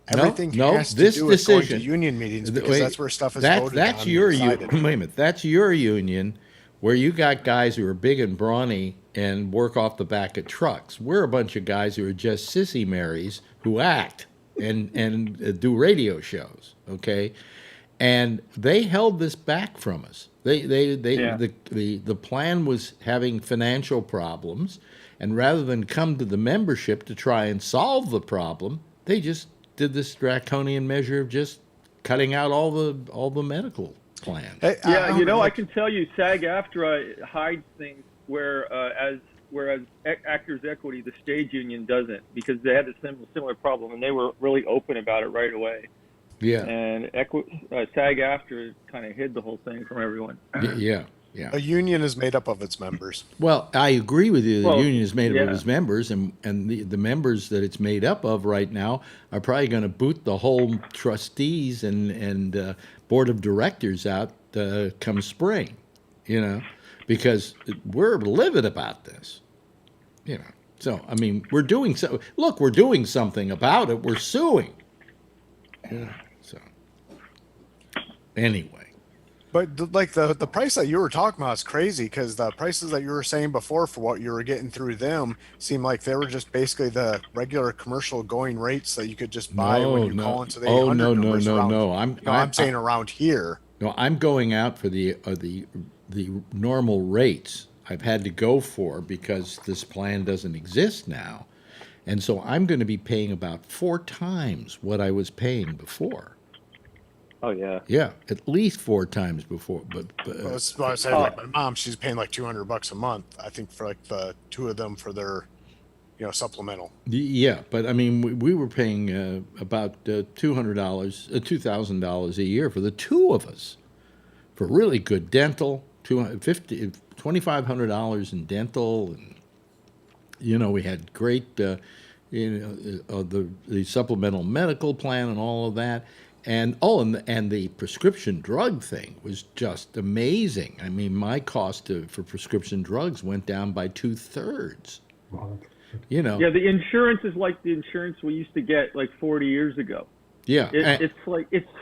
everything no, has to this do with decision, going to union meetings because that's where stuff is voted that's on your and Wait a minute. That's your union where you got guys who are big and brawny and work off the back of trucks. We're a bunch of guys who are just sissy Marys who act and do radio shows, okay? And they held this back from us. The plan was having financial problems, and rather than come to the membership to try and solve the problem, they just did this draconian measure of just cutting out all the medical plans. Hey, I can tell you, SAG-AFTRA hides things whereas Actors Equity, the stage union, doesn't, because they had a similar problem, and they were really open about it right away. Yeah. And SAG-AFTRA kind of hid the whole thing from everyone. Yeah. A union is made up of its members. Well, I agree with you. The union is made up of its members, and the members that it's made up of right now are probably going to boot the whole trustees and board of directors out come spring, because we're livid about this, So, I mean, we're doing something about it. We're suing. Yeah. So, anyway. But like the price that you were talking about is crazy, because the prices that you were saying before for what you were getting through them seemed like they were just basically the regular commercial going rates that you could just buy when you call into the 800 numbers. No. I'm saying around here. No, I'm going out for the normal rates I've had to go for because this plan doesn't exist now, and so I'm going to be paying about 4 times what I was paying before. Oh yeah. Yeah, at least 4 times before. But that's what I was saying. Like my mom, she's paying like $200 a month, I think, for like the 2 of them for their, supplemental. Yeah, but I mean, we were paying about $2,000 a year for the 2 of us, for really good dental, $2,500 in dental, and we had great, the supplemental medical plan and all of that. And the prescription drug thing was just amazing. I mean, my cost for prescription drugs went down by 2/3. Wow. Yeah, the insurance is like the insurance we used to get like 40 years ago. Yeah, it's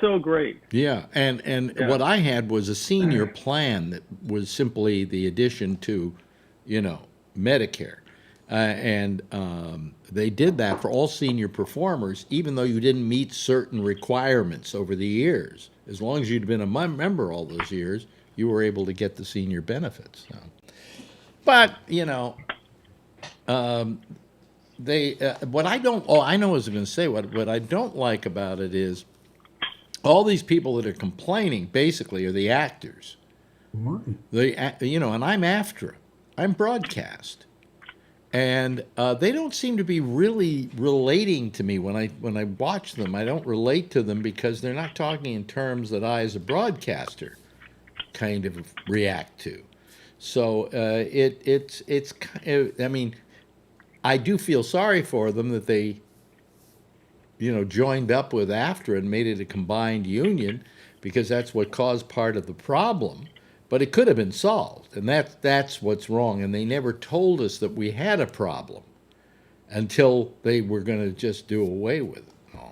so great. Yeah, and what I had was a senior plan that was simply the addition to, Medicare. They did that for all senior performers, even though you didn't meet certain requirements over the years. As long as you'd been a member all those years, you were able to get the senior benefits. So. But, what I don't, I know what I was going to say, what I don't like about it is all these people that are complaining basically are the actors. Why? And I'm AFTRA. I'm broadcast. And they don't seem to be really relating to me when I watch them. I don't relate to them because they're not talking in terms that I, as a broadcaster, kind of react to. So it's. I mean, I do feel sorry for them that they, joined up with AFTRA and made it a combined union, because that's what caused part of the problem. But it could have been solved, and that's what's wrong. And they never told us that we had a problem until they were going to just do away with it. Oh.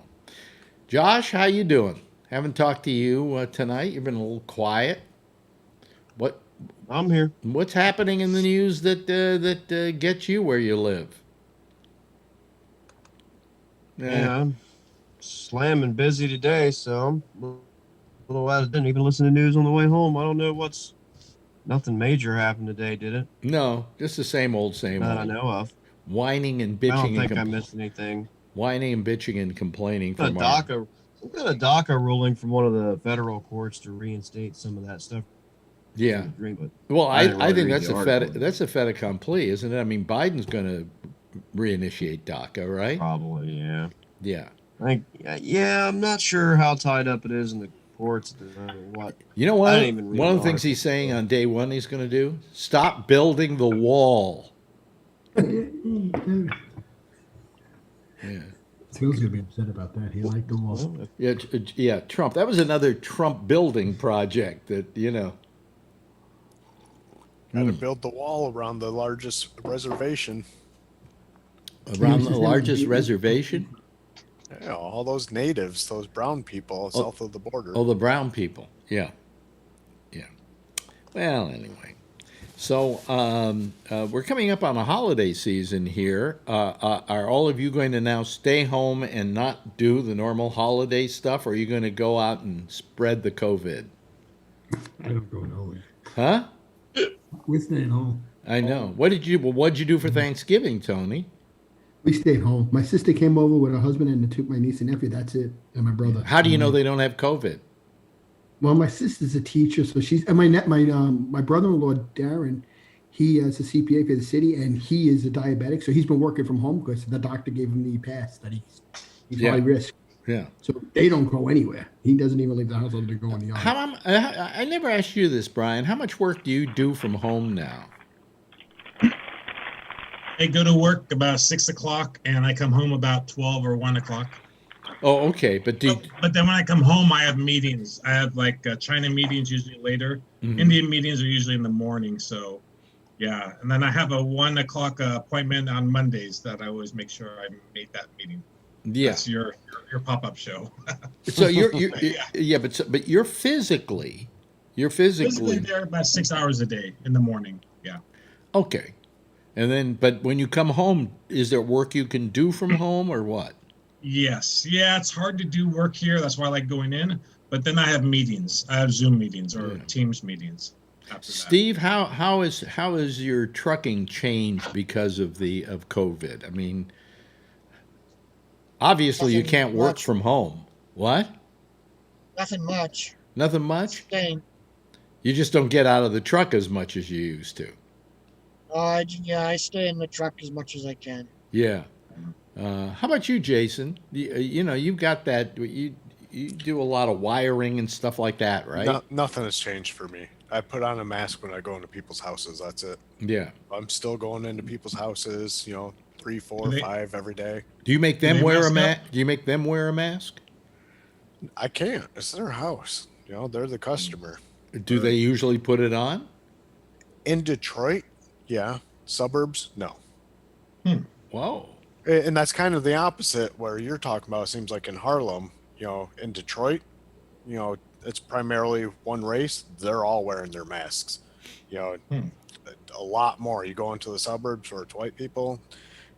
Josh, how you doing? Haven't talked to you tonight. You've been a little quiet. What? I'm here. What's happening in the news that gets you where you live? Yeah, I'm slamming busy today, so I'm a little out of didn't even listen to news on the way home. I don't know nothing major happened today, did it? No, just the same old. That I know of. Whining and bitching. I don't think I missed anything. Whining and bitching and complaining from we got a DACA ruling from one of the federal courts to reinstate some of that stuff. Yeah. Well, I think that's a fait accompli, isn't it? I mean, Biden's going to reinitiate DACA, right? Probably, yeah. Yeah. I'm not sure how tied up it is in the courts. What? You know what? One of the things he's saying on day one he's going to do? Stop building the wall. Yeah. Phil's going to be upset about that. He liked the wall. Yeah, Trump. That was another Trump building project that, Got to build the wall around the largest reservation. Around the largest reservation? Yeah, all those natives, those brown people south of the border. Oh, the brown people. Yeah. Yeah. Well, anyway. So we're coming up on a holiday season here. Are all of you going to now stay home and not do the normal holiday stuff, or are you going to go out and spread the COVID? I don't go nowhere. Huh? We're staying home. I know. What'd you do for Thanksgiving, Tony? We stayed home. My sister came over with her husband and my niece and nephew. That's it. And my brother. How do you know they don't have COVID? Well, my sister's a teacher, so she's and my brother-in-law Darren, he is a CPA for the city, and he is a diabetic, so he's been working from home because the doctor gave him the pass that he's high risk. Yeah. So they don't go anywhere. He doesn't even leave the house other than go in the yard. I never asked you this, Brian. How much work do you do from home now? I go to work about 6 o'clock, and I come home about 12 or 1 o'clock. Oh, okay. But then when I come home, I have meetings. I have China meetings usually later. Mm-hmm. Indian meetings are usually in the morning. So, yeah. And then I have a 1 o'clock appointment on Mondays that I always make sure I make that meeting. Yeah. That's your pop-up show. So but you're physically there about 6 hours a day in the morning. Yeah. Okay. And then, but when you come home, is there work you can do from home or what? Yes. Yeah, it's hard to do work here. That's why I like going in. But then I have meetings. I have Zoom meetings or Teams meetings. Steve, how is your trucking changed because of COVID? I mean, obviously you can't work from home. What? Nothing much. Nothing much? Staying. You just don't get out of the truck as much as you used to. I stay in the truck as much as I can. Yeah. How about you, Jason? You've got that. You do a lot of wiring and stuff like that, right? Nothing has changed for me. I put on a mask when I go into people's houses. That's it. Yeah. I'm still going into people's houses. 3, 4, 5 every day. Do you make them wear a mask? Do you make them wear a mask? I can't. It's their house. They're the customer. Do they usually put it on? In Detroit, yeah. Suburbs, no. Whoa. And that's kind of the opposite where you're talking about. It seems like in Harlem, in Detroit, it's primarily one race. They're all wearing their masks. A lot more. You go into the suburbs where it's white people,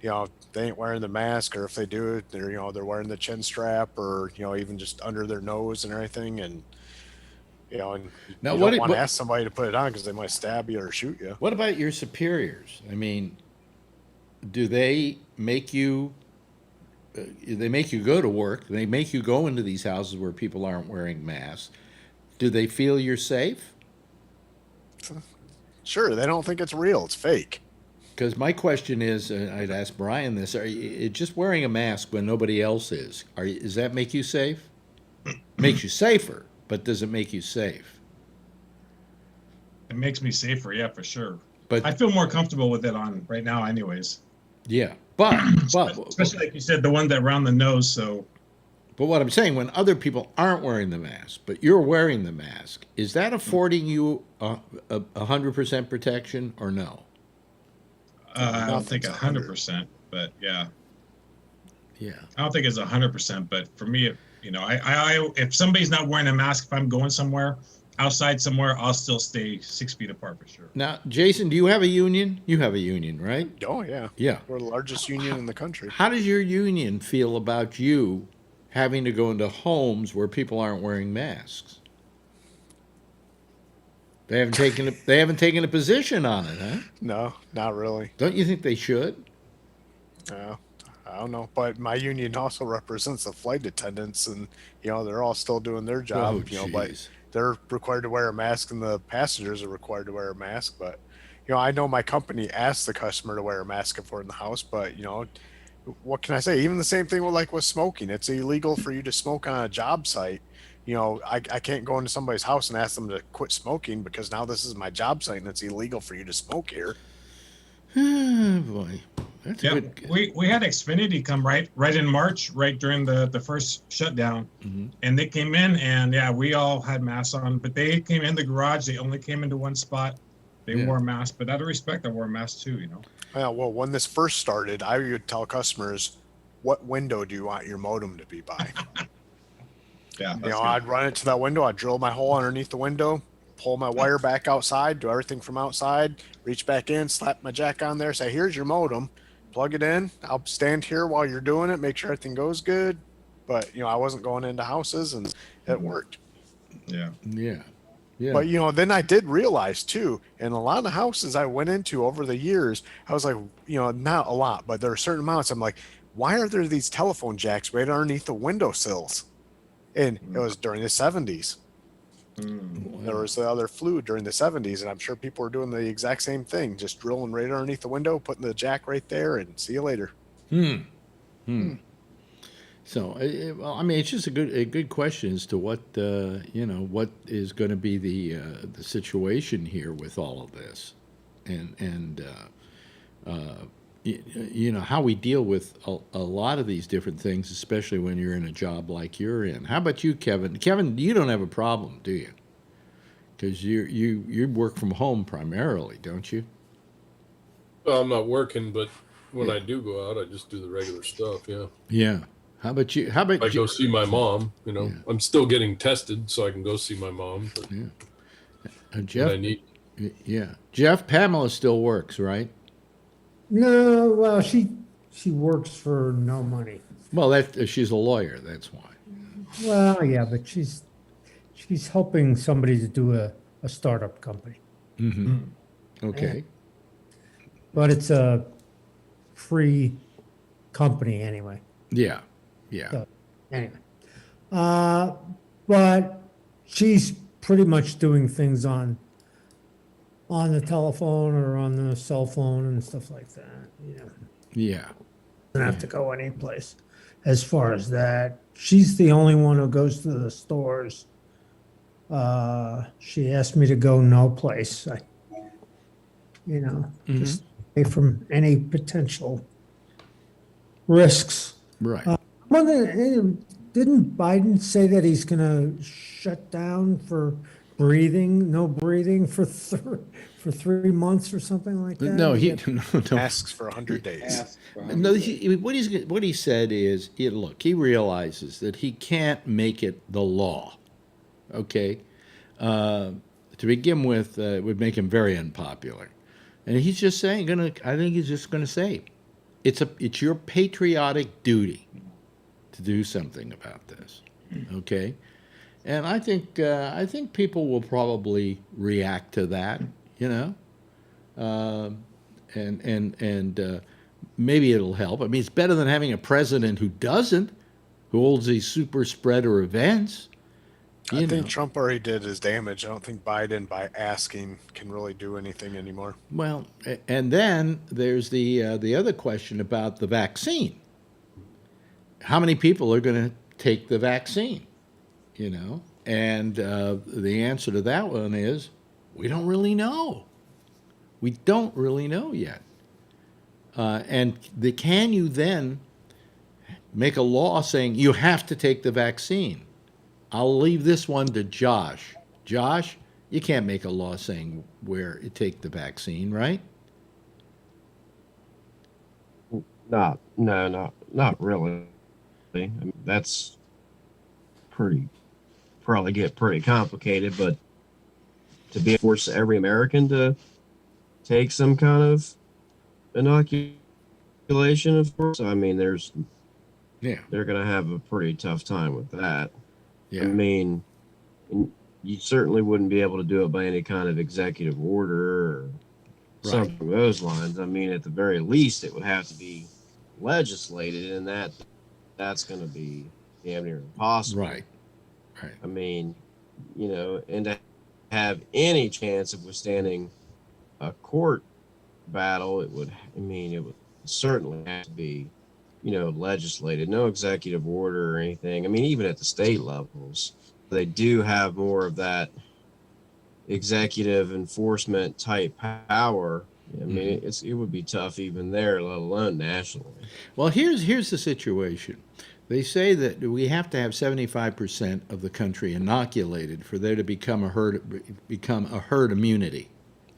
they ain't wearing the mask, or if they do, they're wearing the chin strap, or even just under their nose and everything. And and now, you don't want to ask somebody to put it on because they might stab you or shoot you. What about your superiors? I mean, do they make you? They make you go to work. They make you go into these houses where people aren't wearing masks. Do they feel you're safe? Sure, they don't think it's real. It's fake. Because my question is, I'd ask Brian this: are you just wearing a mask when nobody else is? Does that make you safe? Makes you safer. But does it make you safe? It makes me safer, yeah, for sure. But I feel more comfortable with it on right now, anyways. Yeah, but especially like you said, the one that around the nose. So, but what I'm saying, when other people aren't wearing the mask, but you're wearing the mask, is that affording you 100% protection or no? I don't think 100%, but yeah. I don't think it's 100%, but for me, I if somebody's not wearing a mask, if I'm going somewhere outside somewhere, I'll still stay 6 feet apart for sure. Now, Jason, do you have a union? You have a union, right? Oh, yeah. Yeah. We're the largest union in the country. How does your union feel about you having to go into homes where people aren't wearing masks? They haven't taken a position on it, huh? No, not really. Don't you think they should? No. I don't know, but my union also represents the flight attendants, and they're all still doing their job. But they're required to wear a mask, and the passengers are required to wear a mask. But I know my company asks the customer to wear a mask if we're in the house. But what can I say? Even the same thing with smoking. It's illegal for you to smoke on a job site. I can't go into somebody's house and ask them to quit smoking because now this is my job site and it's illegal for you to smoke here. Oh boy. That's good. We had Xfinity come right in March, right during the first shutdown, and they came in, and we all had masks on, but they came in the garage. They only came into one spot. They wore masks, but out of respect, I wore a mask too. Yeah. Well, when this first started, I would tell customers, "What window do you want your modem to be by?" Yeah. I'd run it to that window. I'd drill my hole underneath the window, pull my wire back outside, do everything from outside, reach back in, slap my jack on there, say, here's your modem, plug it in. I'll stand here while you're doing it, make sure everything goes good. But, I wasn't going into houses, and it worked. Yeah. Yeah. Yeah. But, then I did realize, too, in a lot of houses I went into over the years, I was like, not a lot, but there are certain amounts. I'm like, why are there these telephone jacks right underneath the windowsills? And it was during the 70s. There was the other flu during the 70s, and I'm sure people were doing the exact same thing, just drilling right underneath the window, putting the jack right there, and see you later. So, it's just a good question as to what what is going to be the situation here with all of this, and how we deal with a lot of these different things, especially when you're in a job like you're in. How about you, Kevin? Kevin, you don't have a problem, do you? Because you work from home primarily, don't you? Well, I'm not working, but when I do go out, I just do the regular stuff. Yeah. Yeah. How about you? I go see my mom. I'm still getting tested, so I can go see my mom. But Jeff, Jeff, Pamela still works, right? No, well, she works for no money. Well, she's a lawyer. That's why. Well, yeah, but she's helping somebody to do a startup company. Okay. But it's a free company anyway. Yeah. So, anyway, but she's pretty much doing things on the telephone or on the cell phone and stuff like that. Yeah. Doesn't have to go any place. As far as that, she's the only one who goes to the stores. She asked me to go no place. Just away from any potential risks. Right. Didn't Biden say that he's going to shut down for no breathing for 3 months or something like that? No, no. Asks for 100 days. No, what he said is, look, he realizes that he can't make it the law. Okay, to begin with, it would make him very unpopular, and he's just saying, I think he's just going to say, it's your patriotic duty to do something about this. Okay. And I think people will probably react to that, and maybe it'll help. I mean, it's better than having a president who doesn't, who holds these super spreader events. I think Trump already did his damage. I don't think Biden, by asking, can really do anything anymore. Well, and then there's the other question about the vaccine. How many people are going to take the vaccine? And the answer to that one is, we don't really know. We don't really know yet. And can you then make a law saying you have to take the vaccine? I'll leave this one to Josh. Josh, you can't make a law saying where you take the vaccine, right? Not really. I mean, that's probably get pretty complicated, but to be force every American to take some kind of inoculation, of course, I mean, they're going to have a pretty tough time with that. Yeah. I mean, you certainly wouldn't be able to do it by any kind of executive order or something along those lines. I mean, at the very least, it would have to be legislated, and that's going to be damn near impossible. Right. I mean, and to have any chance of withstanding a court battle, it would certainly have to be, legislated, no executive order or anything. I mean, even at the state levels, they do have more of that executive enforcement type power. I mean, it would be tough even there, let alone nationally. Well, here's the situation. They say that we have to have 75% of the country inoculated for there to become a herd immunity.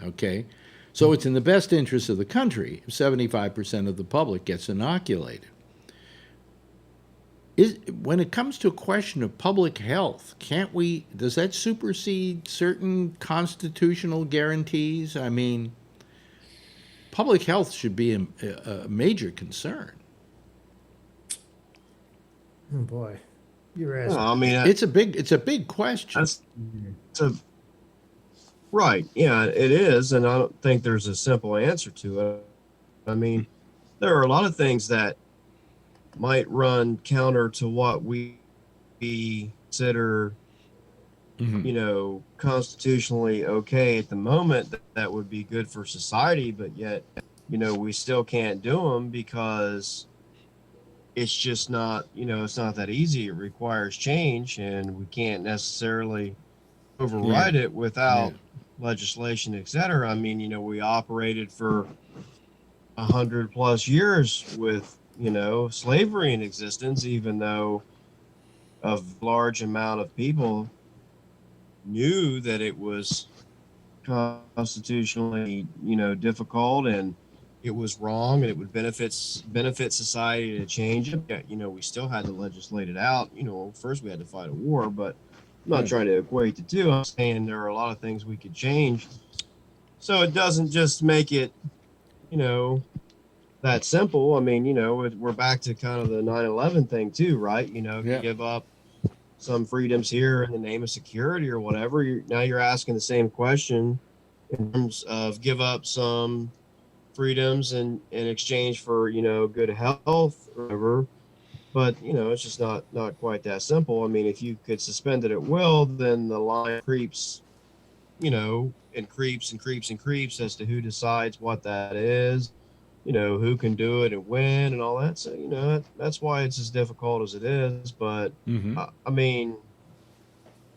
Okay, so it's in the best interest of the country if 75% of the public gets inoculated. when it comes to a question of public health, does that supersede certain constitutional guarantees? I mean, public health should be a major concern. Oh boy, you're asking. No, I mean, it's a big question. Right. Yeah, it is, and I don't think there's a simple answer to it. I mean, there are a lot of things that might run counter to what we consider, constitutionally okay at the moment. That would be good for society, but yet, we still can't do them because it's just not, it's not that easy. It requires change, and we can't necessarily override it without legislation, et cetera. I mean, we operated for 100+ years with, slavery in existence, even though a large amount of people knew that it was constitutionally, difficult and it was wrong and it would benefit society to change it. Yet, we still had to legislate it out. First we had to fight a war, but I'm not trying to equate the two. I'm saying there are a lot of things we could change. So it doesn't just make it, that simple. I mean, we're back to kind of the 9/11 thing too, right? Give up some freedoms here in the name of security or whatever. Now you're asking the same question in terms of give up some freedoms in exchange for, good health or whatever. But, it's just not quite that simple. I mean, if you could suspend it at will, then the line creeps, and creeps as to who decides what that is, who can do it and when and all that. So, that's why it's as difficult as it is. But, I mean,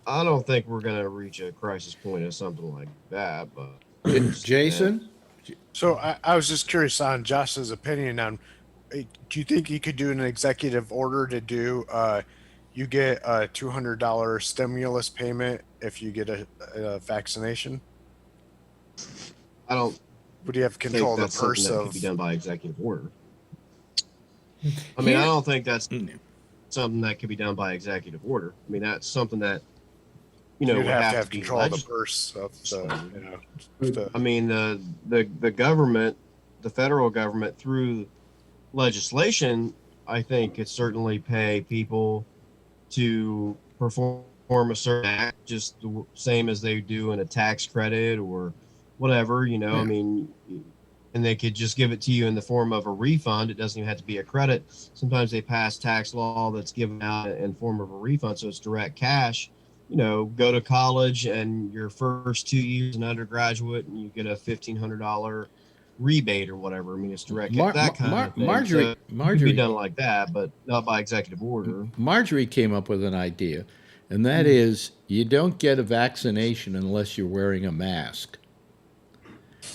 I don't think we're going to reach a crisis point or something like that. But Jason? So I was just curious on Josh's opinion on, do you think he could do an executive order to do, you get a $200 stimulus payment if you get a vaccination? I don't. Would you have control of the purse that could be done by executive order? I mean, I don't think that's something that could be done by executive order. I mean, that's something that, you'd have to have control of the purse of I mean, the government, the federal government, through legislation, I think could certainly pay people to perform a certain act, just the same as they do in a tax credit or whatever, I mean, and they could just give it to you in the form of a refund. It doesn't even have to be a credit. Sometimes they pass tax law that's given out in form of a refund, so it's direct cash. Go to college and your first 2 years an undergraduate and you get a $1,500 rebate or whatever. I mean, it's direct that kind of thing. Marjorie could be done like that, but not by executive order. Marjorie came up with an idea, and that is you don't get a vaccination unless you're wearing a mask.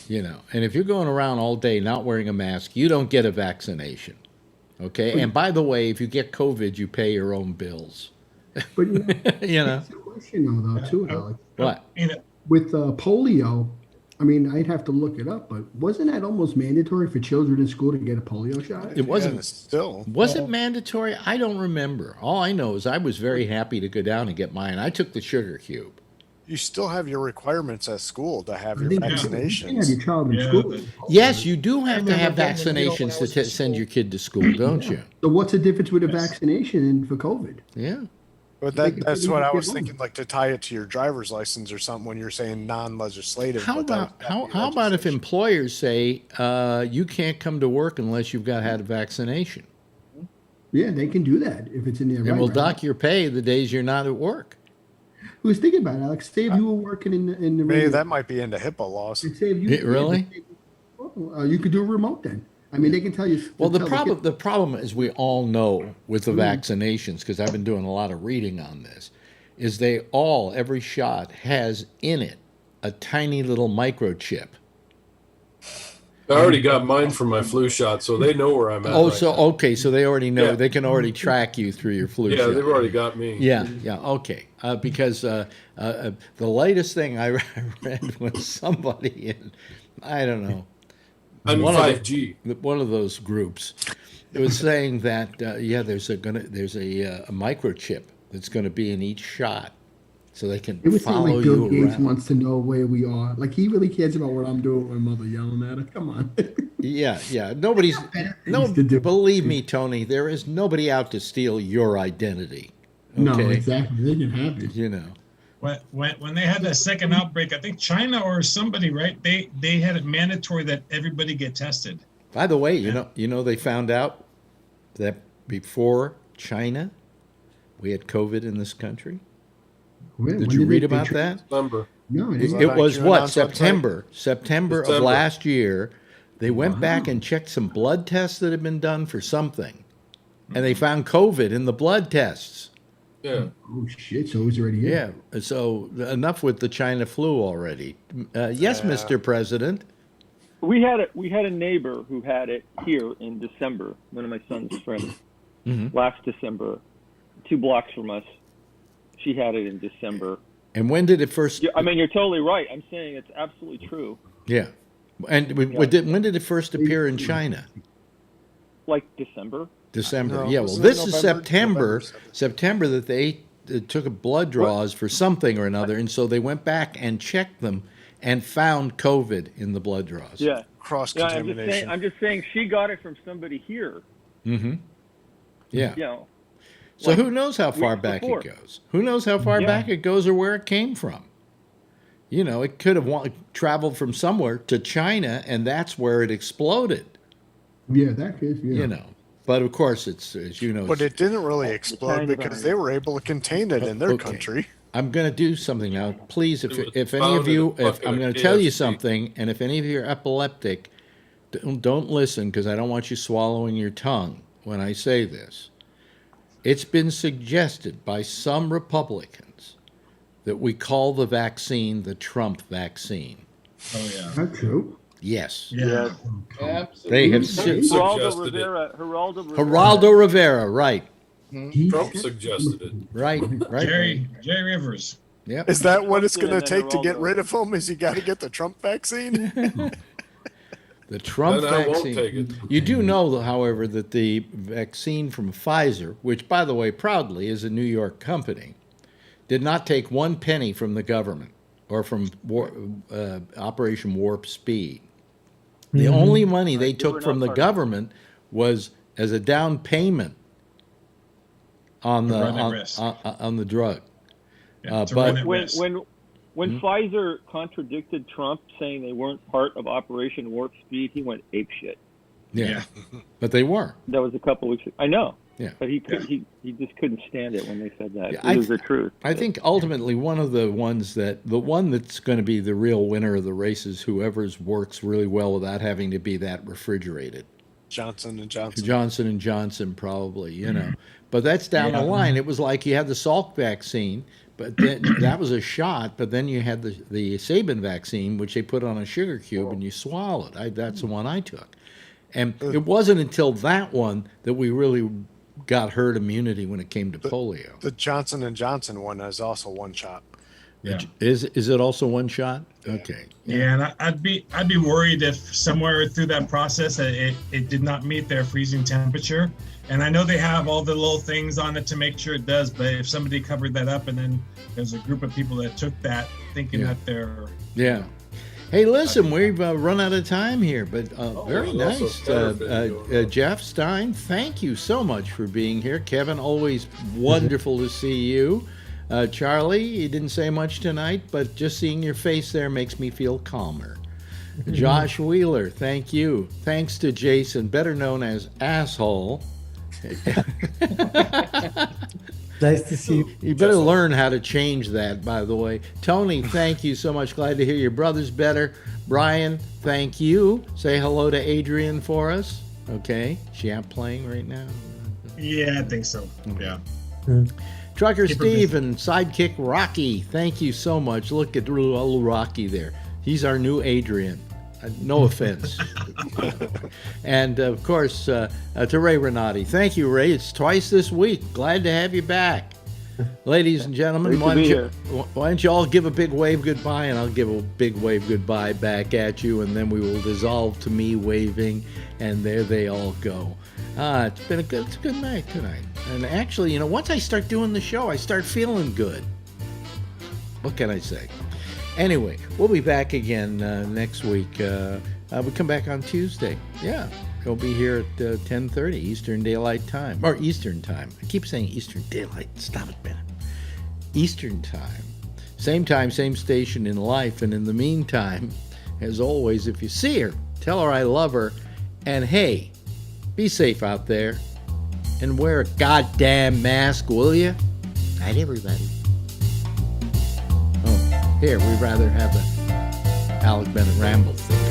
And if you're going around all day not wearing a mask, you don't get a vaccination. Okay? And by the way, if you get COVID, you pay your own bills. But That's a question though, too, Alex. What? With polio, I mean, I'd have to look it up, but wasn't that almost mandatory for children in school to get a polio shot? It wasn't. Still. Was it mandatory? I don't remember. All I know is I was very happy to go down and get mine. I took the sugar cube. You still have your requirements at school to have your vaccinations. You have your child in school. Yes, you do have to have vaccinations to send your kid to school, don't you? So what's the difference with a vaccination for COVID? Yeah. But that's what I was thinking, like to tie it to your driver's license or something when you're saying non-legislative. How about if employers say you can't come to work unless you've had a vaccination? Yeah, they can do that if it's in their. And we'll dock your pay the days you're not at work. Who was thinking about it, Alex? Say if you were working in the maybe that might be into HIPAA laws. Really? You could do a remote then. I mean, they can tell you. Well, the problem, as we all know with the vaccinations, because I've been doing a lot of reading on this, is every shot has in it a tiny little microchip. I already got mine for my flu shot, so they know where I'm at. Okay, so they already know. Yeah. They can already track you through your flu shot. Yeah, they've already got me. Yeah, okay. Because the latest thing I read was somebody in, I don't know. I'm 5G. One of those groups It was saying that there's a microchip that's going to be in each shot, so they can follow you around. Bill Gates wants to know where we are. Like he really cares about what I'm doing with my mother yelling at her. Come on. Yeah. Believe me, Tony, there is nobody out to steal your identity. Okay? No, exactly. They can have it. You know. When they had that second outbreak, I think China or somebody, right? They had it mandatory that everybody get tested. By the way, you know they found out that before China, we had COVID in this country. Did you read about that? September. No, it was what? September of last year. They went back and checked some blood tests that had been done for something, and they found COVID in the blood tests. Yeah. Oh shit! So it was already here. Yeah. So enough with the China flu already. Yes, Mr. President. We had a neighbor who had it here in December. One of my son's friends. Last December, 2 blocks from us. She had it in December. And when did it first? I mean, you're totally right. I'm saying it's absolutely true. Yeah. And when did it first appear in China? Like December. December. Yeah. Well, this is September. September that they took a blood draws for something or another, and so they went back and checked them and found COVID in the blood draws. Yeah. Cross contamination. I'm just saying she got it from somebody here. Mm-hmm. Yeah. You know. So who knows how far back it goes? Who knows how far back it goes or where it came from? You know, it could have traveled from somewhere to China, and that's where it exploded. Yeah, that could. Yeah. You know, but of course, it's as you know. But it didn't really explode because they were able to contain it in their country. I'm going to do something now. Please, if any of you, I'm going to tell you something, and if any of you are epileptic, don't listen because I don't want you swallowing your tongue when I say this. It's been suggested by some Republicans that we call the vaccine the Trump vaccine. Oh, yeah. That's true. Yes. Yeah. Absolutely. They have Geraldo Rivera, right. Trump suggested it. Right. Jerry Rivers. Yep. Is that what it's going to take to get rid of him? Is you got to get the Trump vaccine? The Trump then vaccine. I won't take it. You do know, however, that the vaccine from Pfizer, which, by the way, proudly is a New York company, did not take 1 penny from the government or from Operation Warp Speed. The only money they took from the government was as a down payment on the drug. Yeah, but when Pfizer contradicted Trump saying they weren't part of Operation Warp Speed, he went apeshit. Yeah, but they were. That was a couple weeks ago. I know. Yeah, but he just couldn't stand it when they said that. It was the truth. I think ultimately the one that's going to be the real winner of the race is whoever's works really well without having to be that refrigerated. Johnson & Johnson, probably, you know. But that's down the line. It was like you had the Salk vaccine, but then, that was a shot. But then you had the Sabin vaccine, which they put on a sugar cube and you swallow it. That's the one I took. And it wasn't until that one that we really got herd immunity when it came to polio. The Johnson & Johnson one is also one shot. Yeah. Is it also one shot? Okay. Yeah, and I'd be worried if somewhere through that process it did not meet their freezing temperature. And I know they have all the little things on it to make sure it does, but if somebody covered that up and then there's a group of people that took that thinking that they're... Yeah. Hey, listen, we've run out of time here, but very nice. Jeff Stein, thank you so much for being here. Kevin, always wonderful to see you. Charlie, you didn't say much tonight, but just seeing your face there makes me feel calmer. Josh Wheeler, thank you. Thanks to Jason, better known as Asshole. Nice to see you. You better learn how to change that, by the way. Tony, thank you so much. Glad to hear your brother's better. Brian, thank you. Say hello to Adrian for us. Okay. She out playing right now? Yeah, I think so. Yeah. Trucker Steve and sidekick Rocky, thank you so much. Look at little Rocky there. He's our new Adrian. No offense. And, of course, to Ray Renati. Thank you, Ray. It's twice this week. Glad to have you back. Ladies and gentlemen, why don't you all give a big wave goodbye, and I'll give a big wave goodbye back at you, and then we will dissolve to me waving, and there they all go. It's a good night tonight. And actually, once I start doing the show, I start feeling good. What can I say? Anyway, we'll be back again next week. We come back on Tuesday. Yeah, we'll be here at 10:30 Eastern Daylight Time. Or Eastern Time. I keep saying Eastern Daylight. Stop it, Bennett. Eastern Time. Same time, same station in life. And in the meantime, as always, if you see her, tell her I love her. And hey, be safe out there. And wear a goddamn mask, will you? Night, everybody. Oh, here, we'd rather have the Alec Bennett Ramble thing.